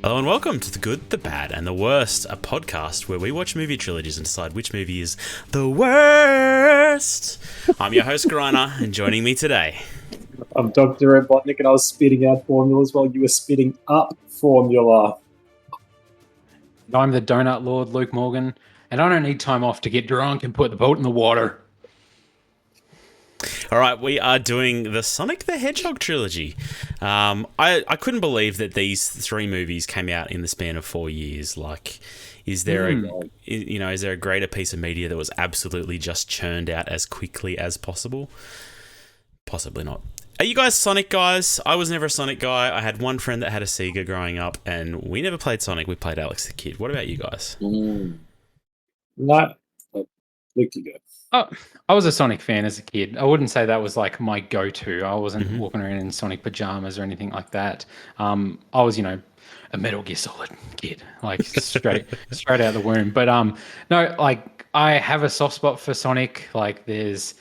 Hello and welcome to The Good, the Bad, and the Worst, a podcast where we watch movie trilogies and decide which movie is the worst. I'm your host, Griner, and joining me today... I'm Dr. Robotnik, and I was spitting out formulas while you were spitting up formula. I'm the Donut Lord, Luke Morgan, and I don't need time off to get drunk and put the boat in the water. All right, we are doing the Sonic the Hedgehog trilogy. I couldn't believe that these three movies came out in the span of 4 years. Like, is there a greater piece of media that was absolutely just churned out as quickly as possible? Possibly not. Are you guys Sonic guys? I was never a Sonic guy. I had one friend that had a Sega growing up, and we never played Sonic. We played Alex the Kid. What about you guys? No. Luke, you go. Oh, I was a Sonic fan as a kid. I wouldn't say that was like my go-to. I wasn't walking around in Sonic pajamas or anything like that. I was, a Metal Gear Solid kid, like straight out of the womb. But no, like I have a soft spot for Sonic. Like there's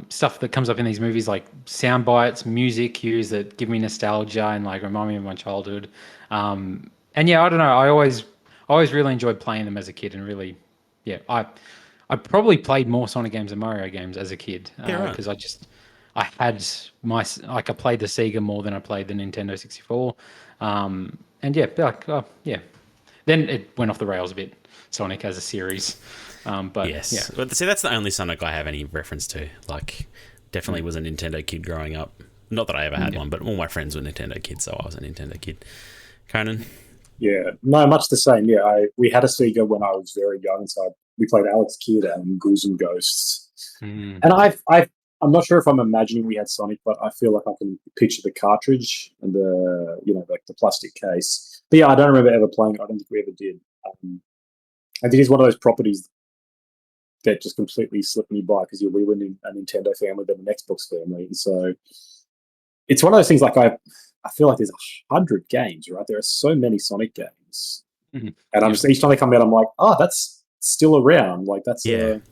stuff that comes up in these movies, like sound bites, music cues that give me nostalgia and like remind me of my childhood. And yeah, I don't know. I always really enjoyed playing them as a kid, and really, yeah, I probably played more Sonic games than Mario games as a kid because I played the Sega more than I played the Nintendo 64. And yeah, yeah. Then it went off the rails a bit, Sonic as a series. But yes, yeah. But see, that's the only Sonic I have any reference to. Like, definitely was a Nintendo kid growing up. Not that I ever had one, but all my friends were Nintendo kids, so I was a Nintendo kid. Conan? Yeah, no, much the same. Yeah, we had a Sega when I was very young, so we played Alex Kidd and Ghouls and Ghosts. And I'm not sure if I'm imagining we had Sonic, but I feel like I can picture the cartridge and the plastic case. But yeah, I don't remember ever playing it. I don't think we ever did. And it is one of those properties that just completely slipped me by because we were in a Nintendo family, then an Xbox family, and so it's one of those things. Like I feel like there's 100 games, right? There are so many Sonic games, and I'm just each time they come out, I'm like, oh, that's still around. Like that's I'm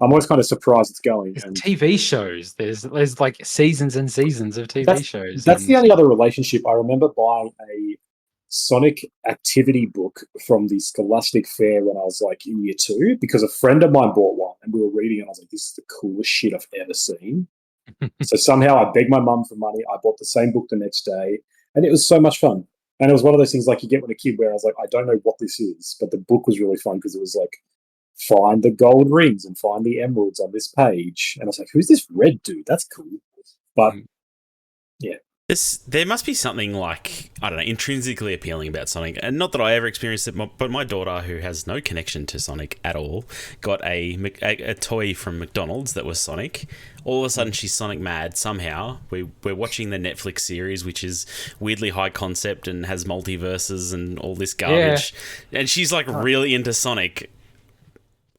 always kind of surprised it's going. There's TV shows. There's like seasons and seasons of TV shows. That's the only other relationship. I remember buying a Sonic activity book from the Scholastic Fair when I was like in year 2 because a friend of mine bought one and we were reading it and I was like, this is the coolest shit I've ever seen. So somehow I begged my mum for money. I bought the same book the next day and it was so much fun. And it was one of those things like you get when a kid where I was like, I don't know what this is, but the book was really fun because it was like, find the gold rings and find the emeralds on this page. And I was like, who's this red dude? That's cool. But yeah. There must be something like, I don't know, intrinsically appealing about Sonic. And not that I ever experienced it, but my daughter, who has no connection to Sonic at all, got a toy from McDonald's that was Sonic. All of a sudden, she's Sonic mad somehow. We're watching the Netflix series, which is weirdly high concept and has multiverses and all this garbage. Yeah. And she's like really into Sonic.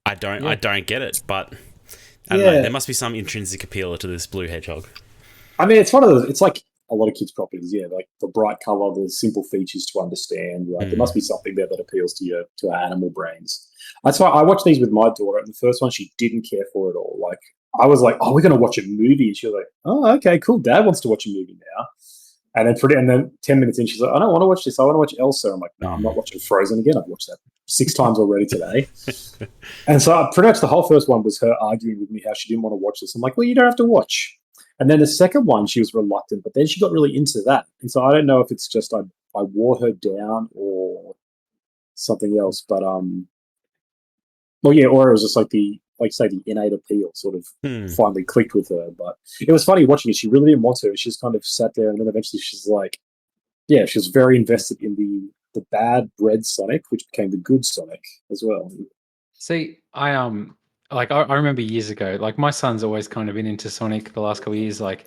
I don't get it, but I don't know. There must be some intrinsic appeal to this blue hedgehog. I mean, it's one of those. It's like a lot of kids' properties, like the bright color, the simple features to understand. Right, there must be something there that appeals to our animal brains. That's why I watched these with my daughter, and the first one she didn't care for at all. Like I was like, "Oh, we're going to watch a movie," and she was like, "Oh, okay, cool. Dad wants to watch a movie now." And then 10 minutes in, she's like, "I don't want to watch this. I want to watch Elsa." I'm like, "No, I'm not watching Frozen again. I've watched that 6 times already today." And so pretty much the whole first one was her arguing with me how she didn't want to watch this. I'm like, "Well, you don't have to watch." And then the second one, she was reluctant, but then she got really into that. And so I don't know if it's just I wore her down or something else. But or it was just like the innate appeal sort of finally clicked with her. But it was funny watching it. She really didn't want to. She just kind of sat there, and then eventually she's like, she was very invested in the bad bred Sonic, which became the good Sonic as well. See, I remember years ago, like my son's always kind of been into Sonic the last couple of years. Like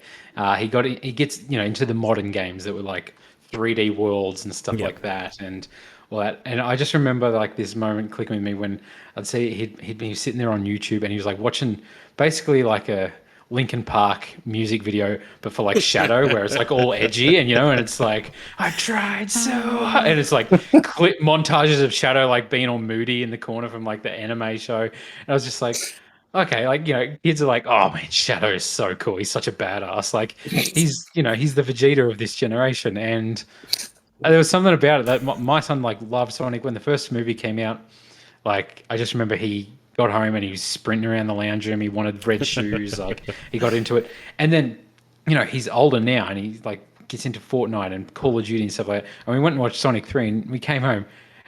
he gets into the modern games that were like 3D worlds and stuff like that, and all that. And I just remember like this moment clicking with me when I'd see he'd be sitting there on YouTube and he was like watching basically like a Linkin Park music video, but for like Shadow, where it's like all edgy and and it's like I tried so hard, and it's like clip montages of Shadow like being all moody in the corner from like the anime show. And I was just like, okay, like kids are like, oh man, Shadow is so cool. He's such a badass. Like he's the Vegeta of this generation, and There was something about it that my son like loved Sonic when the first movie came out. Like I just remember he got home and he was sprinting around the lounge room. He wanted red shoes. Like he got into it, and then he's older now and he like gets into Fortnite and Call of Duty and stuff like that. And we went and watched Sonic 3 and we came home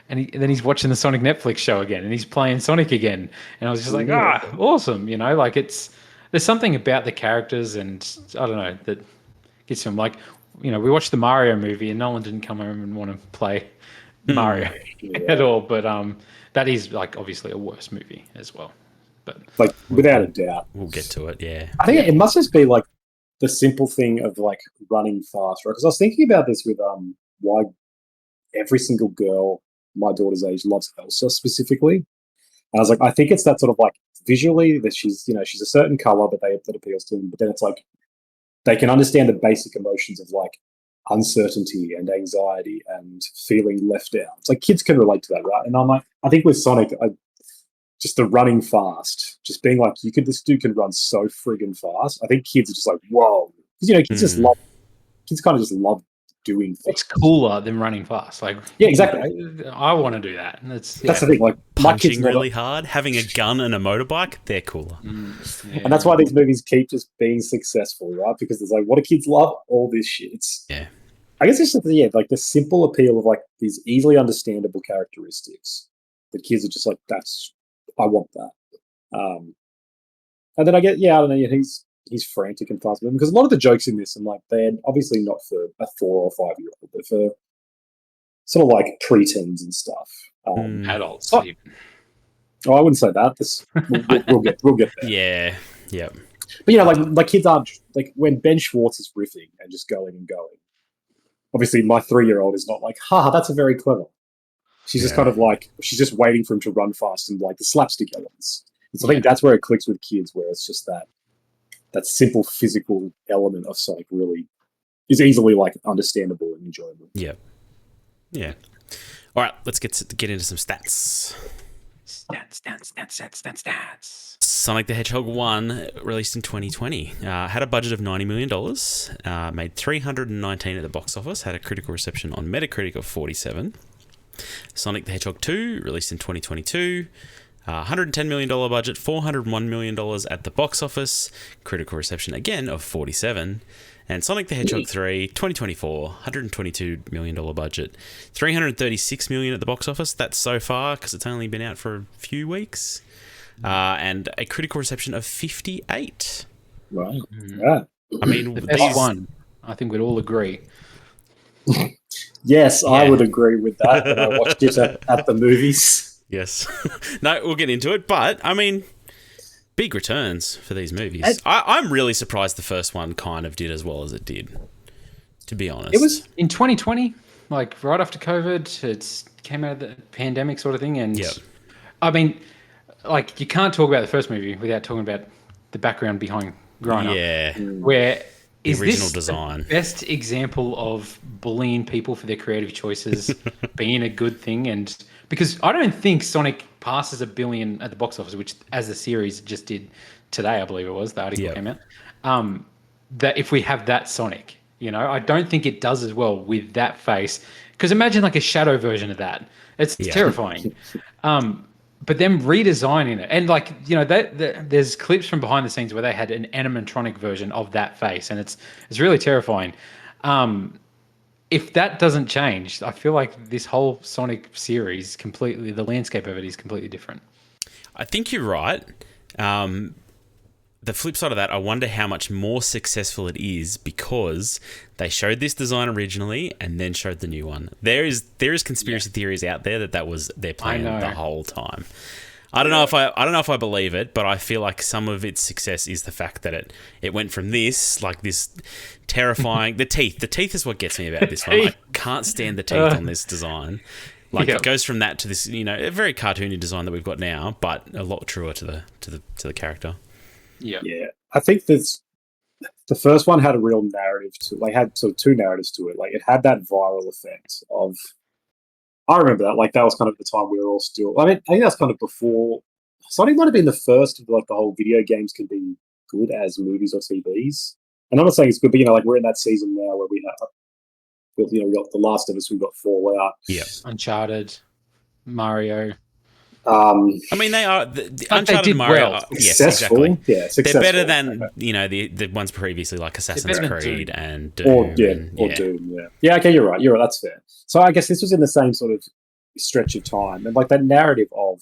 and then he's watching the Sonic Netflix show again and he's playing Sonic again. And I was just like, awesome. Like there's something about the characters and I don't know that gets him. Like, we watched the Mario movie and Nolan didn't come home and want to play Mario at all. But that is like obviously a worse movie as well. But like without a doubt. We'll get to it, yeah. I think it must just be like the simple thing of like running fast, right? Because I was thinking about this with why every single girl my daughter's age loves Elsa specifically. And I was like, I think it's that sort of like visually that she's a certain color that appeals to them, but then it's like they can understand the basic emotions of like uncertainty and anxiety and feeling left out. It's like kids can relate to that, right? And I'm like, I think with Sonic, just the running fast, just being like, this dude can run so friggin' fast. I think kids are just like, whoa. Because, kids kind of just love doing things. It's cooler than running fast. Like, yeah, exactly. I want to do that. And that's the thing. Like, punching really hard, having a gun and a motorbike, they're cooler. And that's why these movies keep just being successful, right? Because it's like, what do kids love? All this shit. I guess it's just, like the simple appeal of like these easily understandable characteristics. The kids are just like, I want that. And then I don't know, he's frantic and fast moving because a lot of the jokes in this, I'm like, they're obviously not for a 4 or 5 year old, but for sort of like preteens and stuff. Adults. I wouldn't say that. We'll get there. Yeah. But like kids aren't like when Ben Schwartz is riffing and just going and going. Obviously, my 3-year-old is not like, that's a very clever. She's just kind of like, she's just waiting for him to run fast and like the slapstick elements. And so I think that's where it clicks with kids, where it's just that simple physical element of Sonic really is easily like understandable and enjoyable. Yeah. All right, let's get into some stats. Stats. Sonic the Hedgehog 1, released in 2020, had a budget of $90 million, made $319 at the box office, had a critical reception on Metacritic of 47. Sonic the Hedgehog 2, released in 2022, $110 million budget, $401 million at the box office, critical reception again of 47. And Sonic the Hedgehog 3, 2024, $122 million budget, $336 million at the box office. That's so far because it's only been out for a few weeks. And a critical reception of 58. Right. Yeah. I mean, the best one, I think we'd all agree. Yes, I would agree with that when I watched it at the movies. Yes. No, we'll get into it. But, I mean, big returns for these movies. I'm really surprised the first one kind of did as well as it did, to be honest. It was in 2020, like right after COVID. It came out of the pandemic sort of thing. And I mean, like you can't talk about the first movie without talking about the background behind growing up. Yeah. Where is the original this design the best example of bullying people for their creative choices being a good thing? And because I don't think Sonic passes $1 billion at the box office, which as the series just did today, I believe it was, the article came out, that if we have that Sonic, I don't think it does as well with that face. Because imagine like a shadow version of that. It's terrifying. But them redesigning it, and like there's clips from behind the scenes where they had an animatronic version of that face, and it's really terrifying. If that doesn't change, I feel like this whole Sonic series the landscape of it is completely different. I think you're right. The flip side of that, I wonder how much more successful it is because they showed this design originally and then showed the new one. There is conspiracy theories out there that was their plan the whole time. I don't know if I believe it, but I feel like some of its success is the fact that it went from this terrifying the teeth is what gets me about this one. I can't stand the teeth on this design. It goes from that to this, a very cartoony design that we've got now, but a lot truer to the character. Yeah. I think the first one had a real narrative had sort of two narratives to it. Like it had that viral effect of, I remember that. Like that was kind of the time we were all still. I mean, I think that's kind of before. Sonic might have been the first of like the whole video games can be good as movies or TVs. And I'm not saying it's good, but we're in that season now where we have we got The Last of Us, we've got Fallout. Yeah. Uncharted, Mario. I mean, they are the Uncharted and Mario. Well. Yes, Successful. exactly. Yeah, successful. They're better than the ones previously, like Assassin's Creed and Doom. Or Doom. Yeah. Yeah. Okay, you're right. That's fair. So I guess this was in the same sort of stretch of time, and like that narrative of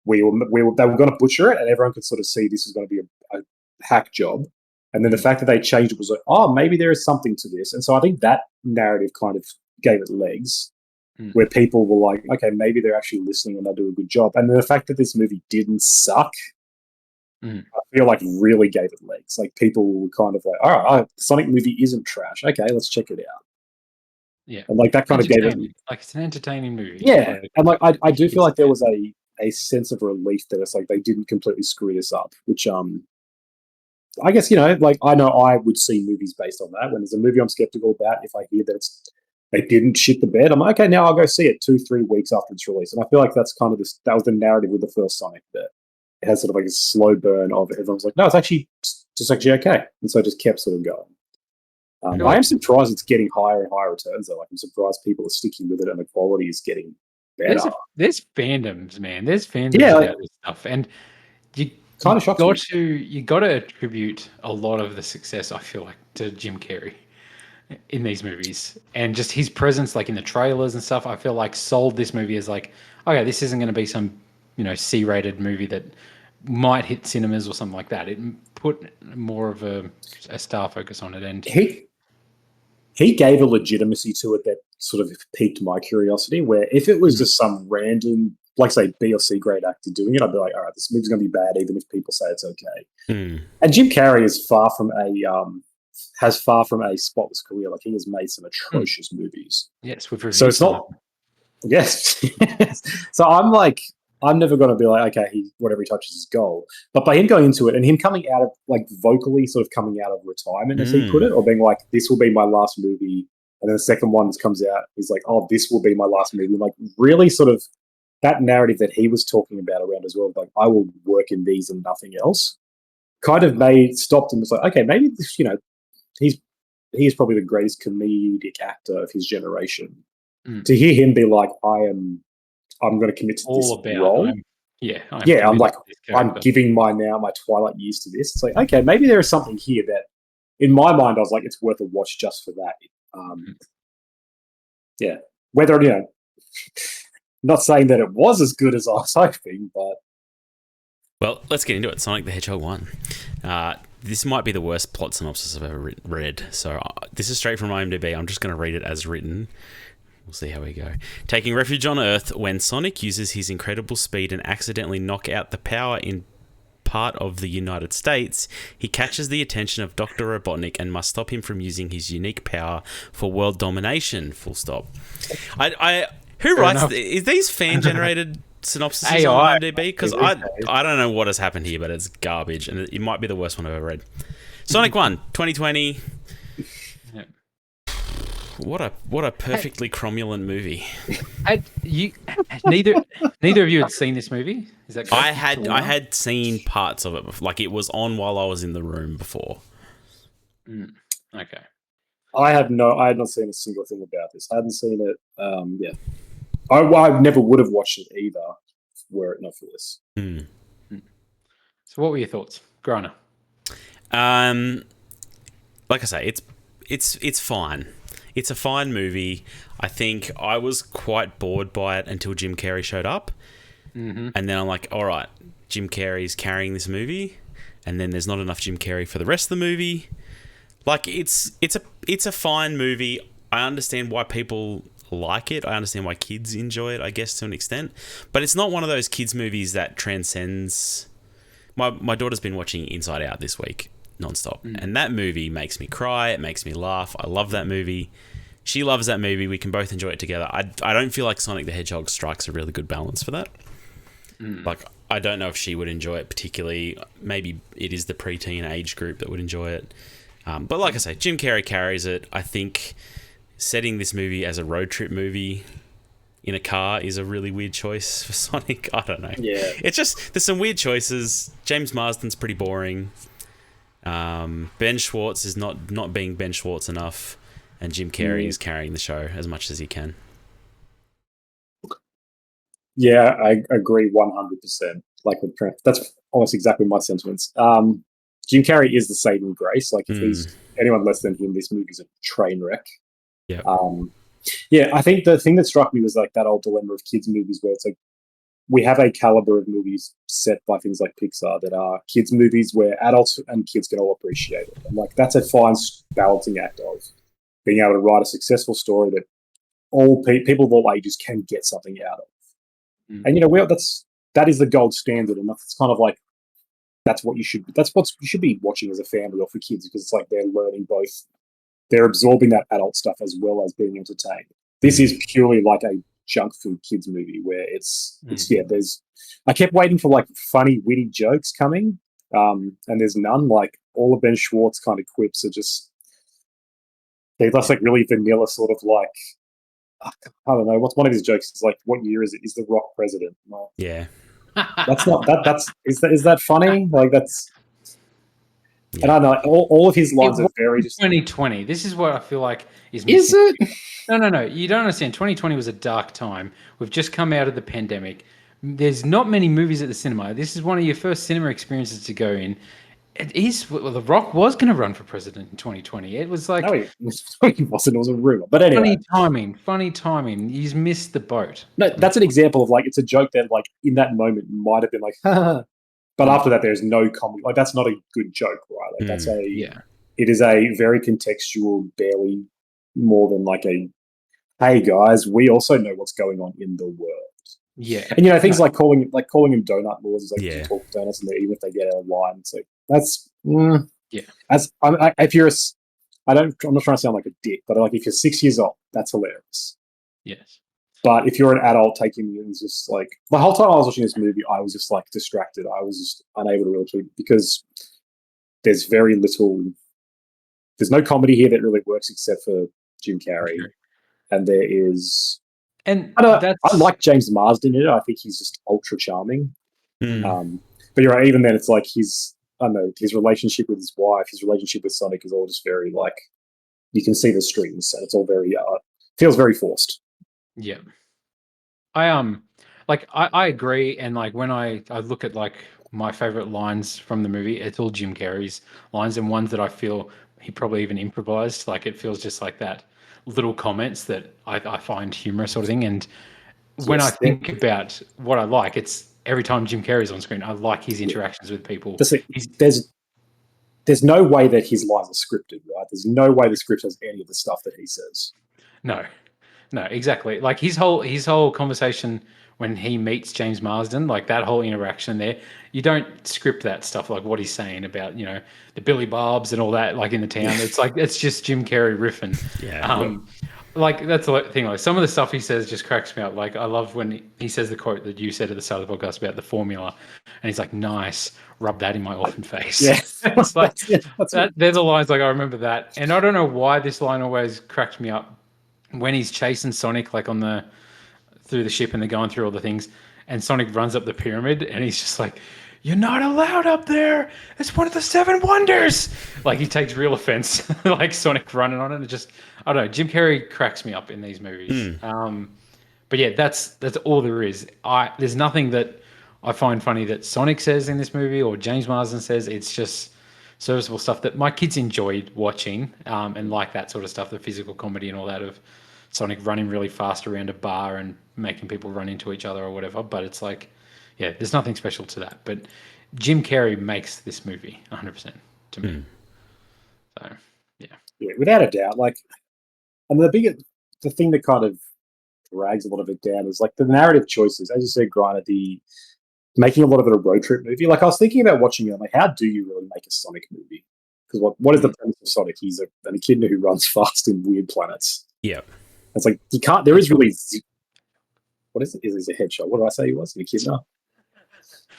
they were going to butcher it, and everyone could sort of see this is going to be a hack job. And then the fact that they changed it was like, oh, maybe there is something to this. And so I think that narrative kind of gave it legs, where people were like, okay, maybe they're actually listening and they'll do a good job. And then the fact that this movie didn't suck, I feel like really gave it legs. Like people were kind of like, all right, the Sonic movie isn't trash. Okay, let's check it out. Yeah. And like that kind of gave it. Like it's an entertaining movie. Yeah. And like I do feel like there was a sense of relief that it's like they didn't completely screw this up, which I guess, like I know I would see movies based on that. When there's a movie I'm skeptical about, if I hear that they didn't shit the bed, I'm like, okay, now I'll go see it 2-3 weeks after it's released. And I feel like that's kind of that was the narrative with the first Sonic, that it has sort of like a slow burn of it. Everyone's like, no, it's actually just actually okay. And so it just kept sort of going. I am surprised it's getting higher and higher returns though. Like I'm surprised people are sticking with it and the quality is getting better. There's fandoms, man. There's fandoms about this stuff. And you got to attribute a lot of the success, I feel like, to Jim Carrey in these movies, and just his presence, like in the trailers and stuff. I feel like sold this movie as like, okay, this isn't going to be some C-rated movie that might hit cinemas or something like that. It put more of a star focus on it, and he gave a legitimacy to it that sort of piqued my curiosity. Where if it was just some random, like say B or C grade actor doing it, I'd be like, all right, this movie's going to be bad, even if people say it's okay. And Jim Carrey is far from a spotless career. Like he has made some atrocious movies. Yes, with reviews. So it's not. Yes. So I'm never going to be like, okay, whatever he touches is gold. But by him going into it and him coming out of like vocally sort of coming out of retirement, as he put it, or being like, this will be my last movie. And then the second one that comes out is like, oh, this will be my last movie. Like really sort of that narrative that he was talking about around as well, like I will work in these and nothing else, kind of stopped him. Was like, okay, maybe this, he's probably the greatest comedic actor of his generation. To hear him be like, I'm going to commit to this role. I'm giving my twilight years to this. It's like, okay, maybe there is something here that, in my mind, I was like, it's worth a watch just for that. Whether not saying that it was as good as I was hoping, but well, let's get into it. Sonic the Hedgehog 1. This might be the worst plot synopsis I've ever read. So this is straight from IMDb. I'm just going to read it as written. We'll see how we go. Taking refuge on Earth, when Sonic uses his incredible speed and accidentally knock out the power in part of the United States, he catches the attention of Dr. Robotnik and must stop him from using his unique power for world domination. Full stop. Who writes is these fan-generated synopsis on IMDb? Because I don't know what has happened here, but it's garbage, and it might be the worst one I've ever read. Sonic 1, 2020. What a perfectly cromulent movie. Neither of you had seen this movie? Is that correct? I had seen parts of it before. Like it was on while I was in the room before. Okay. I had not seen a single thing about this. I hadn't seen it. I never would have watched it either were it not for this. So what were your thoughts, Grana? Like I say, it's fine. It's a fine movie. I think I was quite bored by it until Jim Carrey showed up. And then I'm like, all right, Jim Carrey's carrying this movie. And then there's not enough Jim Carrey for the rest of the movie. Like, it's a fine movie. I understand why people like it. I understand why kids enjoy it, I guess, to an extent. But it's not one of those kids' movies that transcends... My daughter's been watching Inside Out this week. Nonstop. And that movie makes me cry. It makes me laugh. I love that movie. She loves that movie. We can both enjoy it together. I don't feel like Sonic the Hedgehog strikes a really good balance for that. Like, I don't know if she would enjoy it particularly. Maybe it is the preteen age group that would enjoy it. But like I say, Jim Carrey carries it. I think setting this movie as a road trip movie in a car is a really weird choice for Sonic. I don't know. Yeah. It's just, there's some weird choices. James Marsden's pretty boring. Ben Schwartz is not being Ben Schwartz enough, and Jim Carrey is carrying the show as much as he can. Yeah, I agree 100%. Like with Trent, that's almost exactly my sentiments. Jim Carrey is the saving grace. Like if he's anyone less than him, this movie's a train wreck. Yeah. Yeah, I think the thing that struck me was like that old dilemma of kids movies where it's like we have a caliber of movies set by things like Pixar that are kids movies where adults and kids can all appreciate it. And like that's a fine balancing act of being able to write a successful story that all people of all ages can get something out of. And that is the gold standard, and that's kind of like that's what you should be watching as a family or for kids, because it's like they're learning both, they're absorbing that adult stuff as well as being entertained. This is purely like a junk food kids movie where I kept waiting for like funny witty jokes coming, and there's none. Like all of Ben Schwartz kind of quips are just they're just like really vanilla sort of like. I don't know. What's one of his jokes? Is like, "What year is it? Is The Rock president?" Well, Yeah, that's not that. Is that funny? Like that's. Yeah. And I know all of his lines are very just 2020. This is what I feel like is missing. Is it? No. You don't understand. 2020 was a dark time. We've just come out of the pandemic. There's not many movies at the cinema. This is one of your first cinema experiences to go in. It is. Well, The Rock was going to run for president in 2020. It was like... No, he wasn't. It was a rumor. But anyway. Funny timing. He's missed the boat. No, that's an example of like, it's a joke that like in that moment might have been like, but after that, there's no comedy. Like that's not a good joke, right? Like that's it is a very contextual, barely more than like a, hey guys, we also know what's going on in the world. Yeah. And things like calling him donut laws is like, you talk donuts and even if they get out of line, it's like, that's I'm not trying to sound like a dick, but like if you're 6 years old, that's hilarious. Yes. But if you're an adult taking it, it's just like the whole time I was watching this movie, I was just like distracted. I was just unable to really because there's very little. There's no comedy here that really works except for Jim Carrey, and there is. And I like James Marsden in it. I think he's just ultra charming. But you're right. Even then, it's like his relationship with his wife, his relationship with Sonic is all just very like you can see the strings, and it's all very feels very forced. Yeah, I agree, and like when I look at like my favorite lines from the movie, it's all Jim Carrey's lines and ones that I feel he probably even improvised. Like it feels just like that little comments that I find humorous sort of thing. And when I think about what I like, it's every time Jim Carrey's on screen, I like his interactions with people. There's no way that his lines are scripted, right? There's no way the script has any of the stuff that he says. No, exactly. Like his whole conversation when he meets James Marsden, like that whole interaction there, you don't script that stuff like what he's saying about, the Billy Bobs and all that, like in the town. It's like, it's just Jim Carrey riffing. Yeah. Like that's the thing. Like some of the stuff he says just cracks me up. Like I love when he says the quote that you said at the start of the podcast about the formula, and he's like, "Nice, rub that in my orphan face." Yeah, it's like they're the lines. Like I remember that, and I don't know why this line always cracked me up when he's chasing Sonic like through the ship and they're going through all the things, and Sonic runs up the pyramid and he's just like, "You're not allowed up there. It's one of the 7 wonders." Like he takes real offense, like Sonic running on it. And just, I don't know. Jim Carrey cracks me up in these movies. But yeah, that's all there is. There's nothing that I find funny that Sonic says in this movie or James Marsden says. It's just serviceable stuff that my kids enjoyed watching, and like that sort of stuff, the physical comedy and all that of Sonic running really fast around a bar and making people run into each other or whatever. But it's like, yeah, there's nothing special to that. But Jim Carrey makes this movie 100% to me. So, yeah, without a doubt. Like, and the thing that kind of drags a lot of it down is like the narrative choices. As you said, granted, the making a lot of it a road trip movie. Like I was thinking about watching it, I'm like, how do you really make a Sonic movie? Because what is the premise of Sonic? He's an echidna who runs fast in weird planets. Yeah. It's like you can't. There is really. What is it? Is he a hedgehog? What did I say he was? An echidna.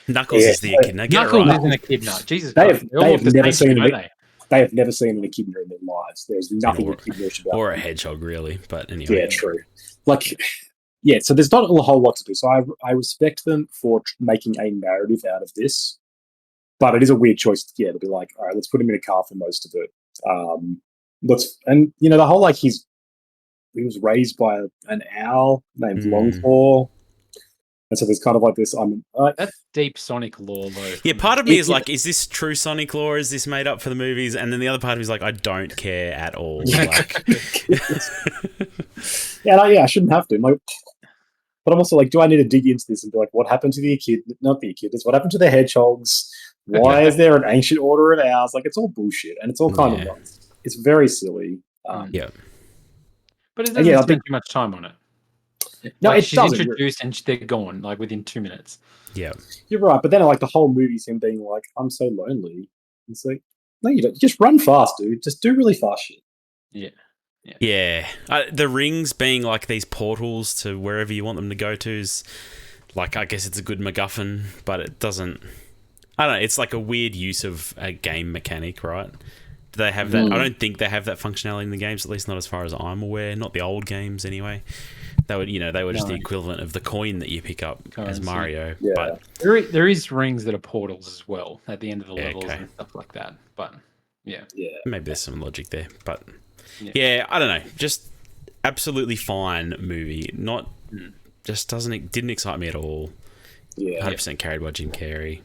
Knuckles is the echidna. Knuckles is an echidna. Jesus Christ. They have never seen an echidna in their lives. There's nothing echidnish about or a hedgehog, really. But anyway. Yeah, true. Like, yeah. So there's not a whole lot to do. So I respect them for making a narrative out of this, but it is a weird choice. To be like, all right, let's put him in a car for most of it. and the whole like he was raised by an owl named Longclaw, and so there's kind of like this. That's deep Sonic lore, though. Yeah, part of me is like, is this true Sonic lore? Is this made up for the movies? And then the other part of me is like, I don't care at all. Like, I shouldn't have to. But I'm also like, do I need to dig into this and be like, what happened to the echid? Not the echidnas. What happened to the hedgehogs? Why is there an ancient order of owls? Like, it's all bullshit, and it's all kind of nuts. It's very silly. Yeah, but it doesn't spend too much time on it. No, like, she's introduced and they're gone like within 2 minutes. Yeah, you're right. But then like the whole movie's him being like, "I'm so lonely." It's like, no, you don't. Just run fast, dude. Just do really fast shit. Yeah. The rings being like these portals to wherever you want them to go to is like, I guess it's a good MacGuffin, but it doesn't. I don't know. It's like a weird use of a game mechanic, right? Do they have that? I don't think they have that functionality in the games, at least not as far as I'm aware. Not the old games, anyway. They were just the equivalent of the coin that you pick up as Mario. Yeah. But there is rings that are portals as well at the end of the levels and stuff like that. But maybe there's some logic there. But I don't know. Just absolutely fine movie. Not just didn't excite me at all. 100% carried by Jim Carrey.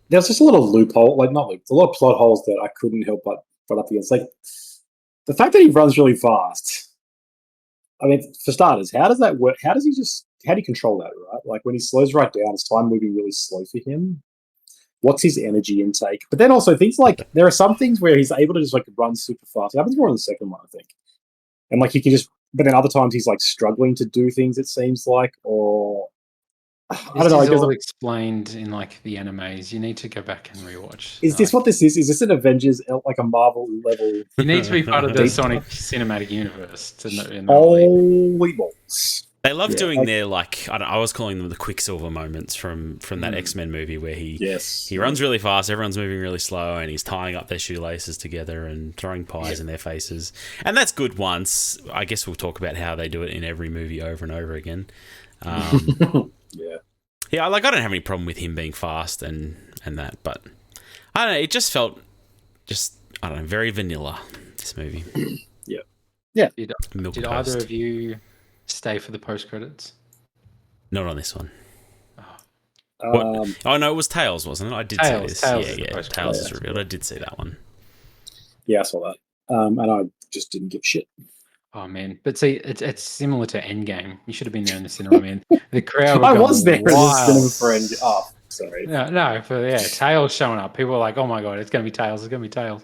There's just a lot of loophole, like not a lot of plot holes that I couldn't help but up against. Like the fact that he runs really fast. I mean, for starters, how does that work? How do you control that, right? Like when he slows right down, is time moving really slow for him? What's his energy intake? But then also things like there are some things where he's able to just like run super fast. It happens more in the second one, I think. And like he can just, but then other times he's like struggling to do things. It seems like, or I don't know. This is all explained in like the animes. You need to go back and rewatch. Is this what this is? Is this an Avengers, like a Marvel level? You need to be part of the Sonic cinematic universe to know. Holy balls! They love doing their like I was calling them the Quicksilver moments from that X-Men movie where he runs really fast, everyone's moving really slow, and he's tying up their shoelaces together and throwing pies in their faces. And that's good once. I guess we'll talk about how they do it in every movie over and over again. Like I don't have any problem with him being fast and that, but I don't know. It just felt very vanilla. This movie. Did either of you stay for the post credits? Not on this one. No, it was Tails, wasn't it? I did see this. Tails is revealed. I did see that one. Yeah, I saw that, and I just didn't give a shit. Oh man, but see, it's similar to Endgame. You should have been there in the cinema, man. The crowd. I was there as a cinema friend. Oh, sorry. No, Tails showing up. People were like, "Oh my god, it's gonna be Tails! It's gonna be Tails!"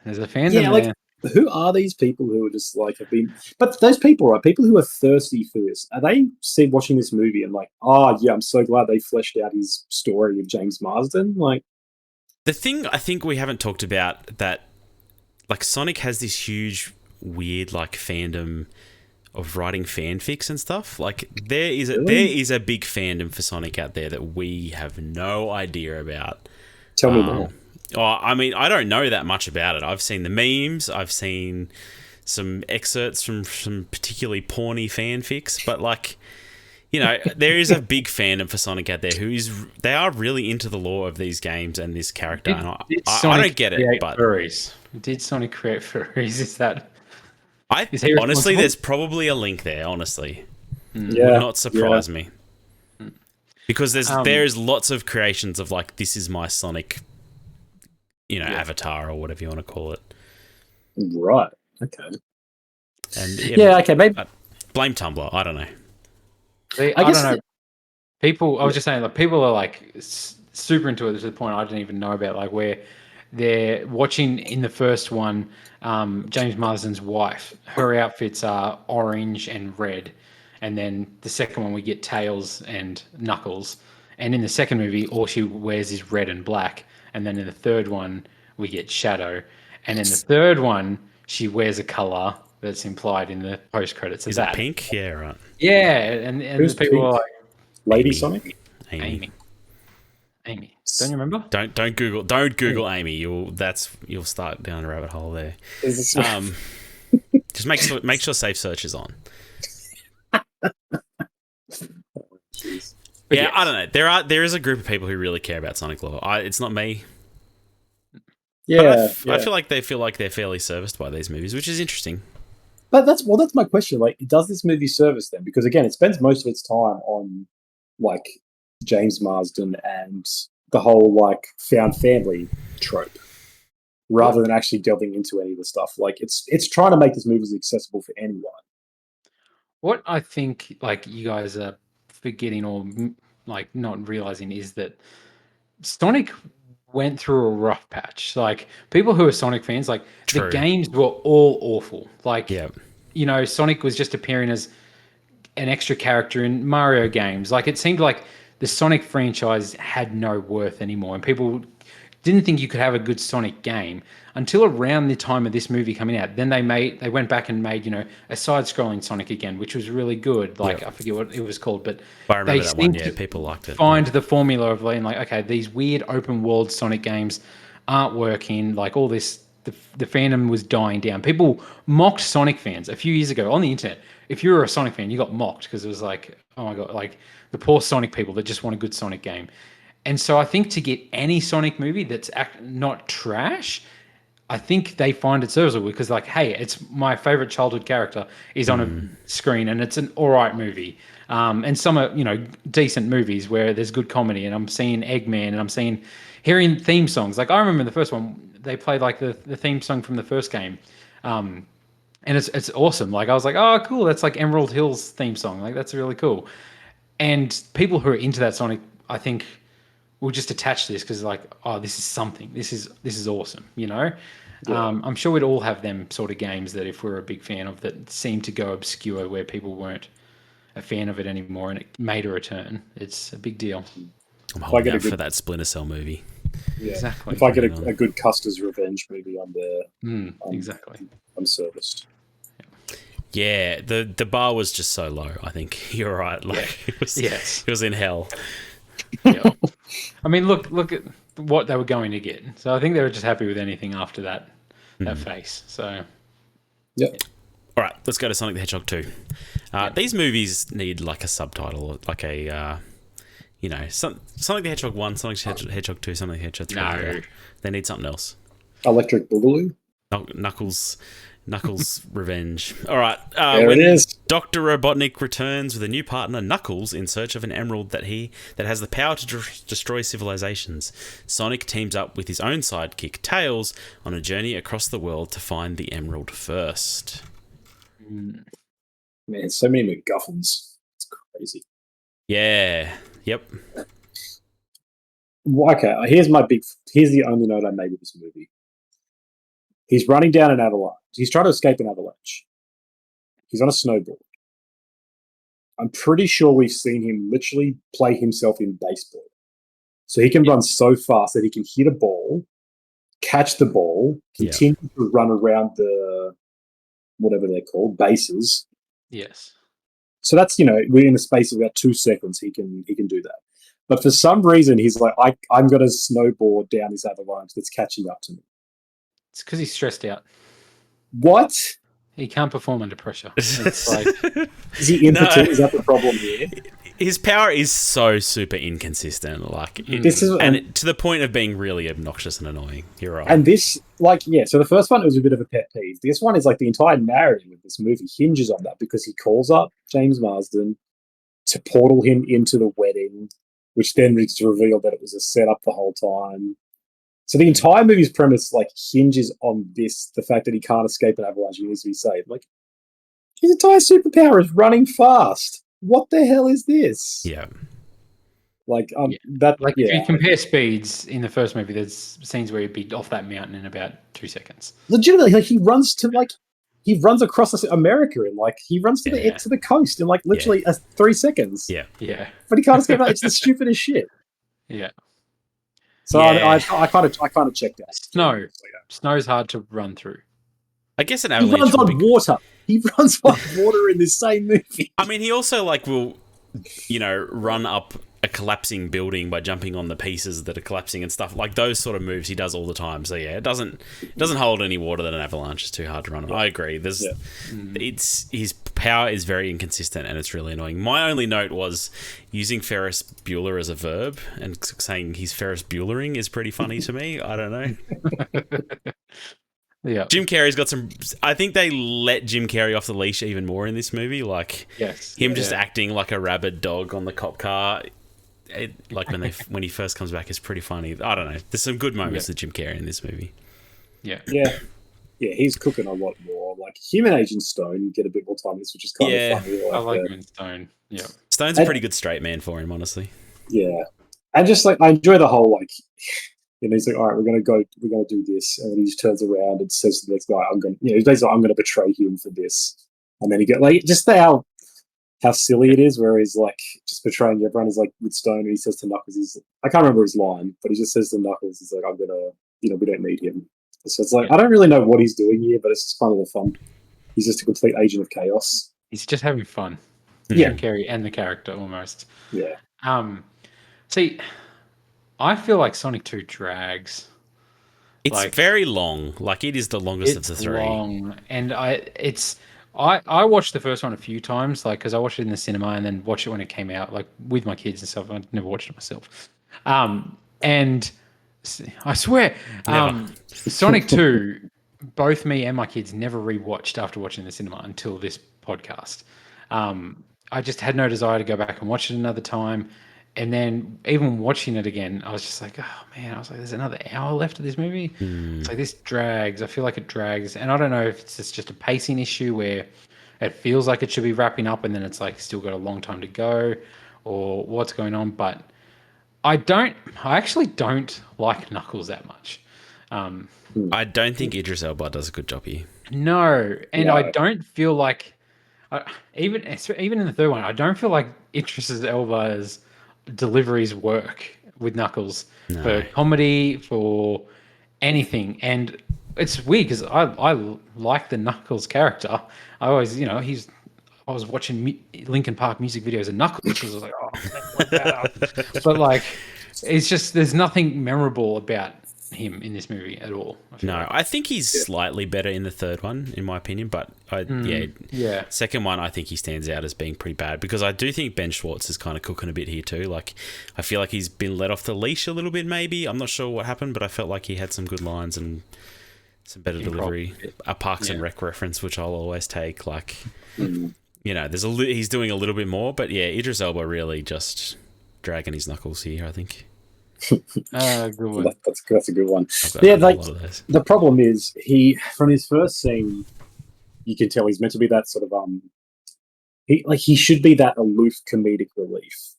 There's a fandom there. Who are these people who are just like have been? But those people, right? People who are thirsty for this. Are they watching this movie and like, oh yeah, I'm so glad they fleshed out his story of James Marsden? Like, the thing I think we haven't talked about that, like Sonic has this huge, weird like fandom of writing fanfics and stuff. Like there is a big fandom for Sonic out there that we have no idea about. Tell me more. I mean, I don't know that much about it. I've seen the memes. I've seen some excerpts from some particularly porny fanfics. But, like, there is a big fandom for Sonic out there they are really into the lore of these games and this character. I don't get it. But furries? Did Sonic create furries? Is that... honestly, there's probably a link there, honestly. Yeah. Would not surprise me. Because there's lots of creations of, like, this is my Sonic... avatar or whatever you want to call it. Right. Okay. And okay. Maybe blame Tumblr. I don't know. I don't know. People. I was just saying, like, people are like super into it to the point I didn't even know about. Like, where they're watching in the first one, James Marsden's wife. Her outfits are orange and red, and then the second one we get Tails and Knuckles, and in the second movie all she wears is red and black. And then in the third one, we get Shadow. And in the third one, she wears a colour that's implied in the post-credits. Is that pink? Yeah, right. Yeah, and who's people pink? are like... Lady Sonic? Amy. Don't you remember? Don't Google Amy. You'll start down a rabbit hole there. Just make sure safe search is on. Yeah, I don't know. There is a group of people who really care about Sonic lore. It's not me. Yeah, I feel like they feel like they're fairly serviced by these movies, which is interesting. but that's my question. Like, does this movie service them? Because again, it spends most of its time on like James Marsden and the whole like found family trope, rather than actually delving into any of the stuff. Like, it's trying to make this movie as accessible for anyone. What I think like you guys are forgetting or like not realizing is that Sonic went through a rough patch. Like people who are Sonic fans, like the True. games were all awful. Like Yeah. Sonic was just appearing as an extra character in Mario games. Like it seemed like the Sonic franchise had no worth anymore, and people didn't think you could have a good Sonic game until around the time of this movie coming out. Then they went back and made a side-scrolling Sonic again, which was really good. Like I forget what it was called, but I remember they that one. seemed Yeah, to people liked it. find the formula of being like, okay, these weird open world Sonic games aren't working. Like all this, the fandom was dying down. People mocked Sonic fans a few years ago on the internet. If you were a Sonic fan, you got mocked because it was like, oh my god, like the poor Sonic people that just want a good Sonic game. And so I think to get any Sonic movie that's not trash, I think they find it serviceable because, like, hey, it's my favorite childhood character is on a screen and it's an all right movie. And some are, decent movies where there's good comedy, and I'm seeing Eggman and I'm hearing theme songs. Like I remember the first one, they played like the theme song from the first game. And it's awesome. Like I was like, oh, cool. That's like Emerald Hill's theme song. Like that's really cool. And people who are into that Sonic, I think, will just attach to this because like, oh, this is something. This is awesome. Yeah. I'm sure we'd all have them sort of games that if we're a big fan of that seem to go obscure where people weren't a fan of it anymore and it made a return. It's a big deal. I'm holding out for that Splinter Cell movie. Yeah. Exactly. If I get a good Custer's Revenge movie, I'm there. Exactly. I'm serviced. Yeah, the bar was just so low. I think you're right. Like it was in hell. Yeah. I mean, look at what they were going to get. So I think they were just happy with anything after that face. So yeah. All right, let's go to Sonic the Hedgehog 2. These movies need like a subtitle, like a Sonic the Hedgehog 1, Sonic the Hedgehog 2, Sonic the Hedgehog 3. No. They need something else. Electric Boogaloo. Knuckles Revenge. All right. There it is. Dr. Robotnik returns with a new partner, Knuckles, in search of an emerald that has the power to destroy civilizations. Sonic teams up with his own sidekick, Tails, on a journey across the world to find the emerald first. Man, so many MacGuffins. It's crazy. Yeah. Yep. Okay, here's the only note I made with this movie. He's running down an avalanche. He's trying to escape an avalanche. He's on a snowboard. I'm pretty sure we've seen him literally play himself in baseball. So he can run so fast that he can hit a ball, catch the ball, continue to run around the whatever they're called, bases. Yes. So that's, within the space of about 2 seconds, he can do that. But for some reason, he's like, I'm going to snowboard down this avalanche that's catching up to me. It's because he's stressed out. What? He can't perform under pressure. It's like, is he impotent? No. Is that the problem here? His power is so super inconsistent. Like, to the point of being really obnoxious and annoying. You're right. And this, so the first one was a bit of a pet peeve. This one is like the entire narrative of this movie hinges on that because he calls up James Marsden to portal him into the wedding, which then is revealed that it was a setup the whole time. So the entire movie's premise hinges on the fact that he can't escape an avalanche and he needs to be saved. Like, his entire superpower is running fast. What the hell is this? Yeah. If you compare speeds in the first movie, there's scenes where he'd be off that mountain in about 2 seconds. Legitimately, he runs across America and he runs to the coast in literally 3 seconds. Yeah. Yeah. But he can't escape. It's the stupidest shit. Yeah. So I kind of checked out. Snow's hard to run through. I guess an avalanche. He runs on water. He runs on water in this same movie. I mean, he also will, run up a collapsing building by jumping on the pieces that are collapsing and stuff. Like those sort of moves he does all the time. So yeah, it doesn't hold any water that an avalanche is too hard to run on. I agree. It's his power is very inconsistent and it's really annoying. My only note was using Ferris Bueller as a verb and saying he's Ferris Buellering is pretty funny to me. I don't know. Yeah. Jim Carrey's got some. I think they let Jim Carrey off the leash even more in this movie. Like him just acting like a rabid dog on the cop car. Like when he first comes back is pretty funny. I don't know. There's some good moments with Jim Carrey in this movie. Yeah. He's cooking a lot more. Like him and Agent Stone get a bit more time in this, which is kind of funny. I like him in Stone. Yeah. Stone's a pretty good straight man for him, honestly. Yeah, and just like I enjoy the whole like. And he's like, all right, we're going to do this. And then he just turns around and says to the next guy, he's basically like, I'm going to betray him for this. And then he get like, just how silly it is, where he's like, just betraying everyone. He's like, with Stone, and he says to Knuckles, I can't remember his line, but he just says to Knuckles, he's like, I'm going to, we don't need him. So it's like, I don't really know what he's doing here, but it's just kind of the fun. He's just a complete agent of chaos. He's just having fun. Yeah. Jim Carrey and the character almost. Yeah. See, I feel like Sonic 2 drags. It's very long. Like it is the longest of the three. Long, and I watched the first one a few times, like because I watched it in the cinema and then watched it when it came out, like with my kids and stuff. I never watched it myself. And I swear, Sonic 2, both me and my kids never rewatched after watching the cinema until this podcast. I just had no desire to go back and watch it another time. And then even watching it again, I was just like, oh man, there's another hour left of this movie. It's like this drags. I feel like it drags. And I don't know if it's just a pacing issue where it feels like it should be wrapping up and then it's like still got a long time to go or what's going on. But I actually don't like Knuckles that much. I don't think Idris Elba does a good job here. No. And I don't feel like, even in the third one, I don't feel like Idris Elba's deliveries work with Knuckles for comedy, for anything. And it's weird because I like the Knuckles character. I always, I was watching Linkin Park music videos of Knuckles, which was like, oh, but like, it's just there's nothing memorable about him in this movie at all. I think he's slightly better in the third one, in my opinion. But second one, I think he stands out as being pretty bad because I do think Ben Schwartz is kind of cooking a bit here too. Like, I feel like he's been let off the leash a little bit. Maybe I'm not sure what happened, but I felt like he had some good lines and some better delivery. A Parks and Rec reference, which I'll always take. Like, he's doing a little bit more, but Idris Elba really just dragging his knuckles here, I think. Good one. That's a good one. Yeah, like the problem is from his first scene, you can tell he's meant to be that sort of he should be that aloof comedic relief,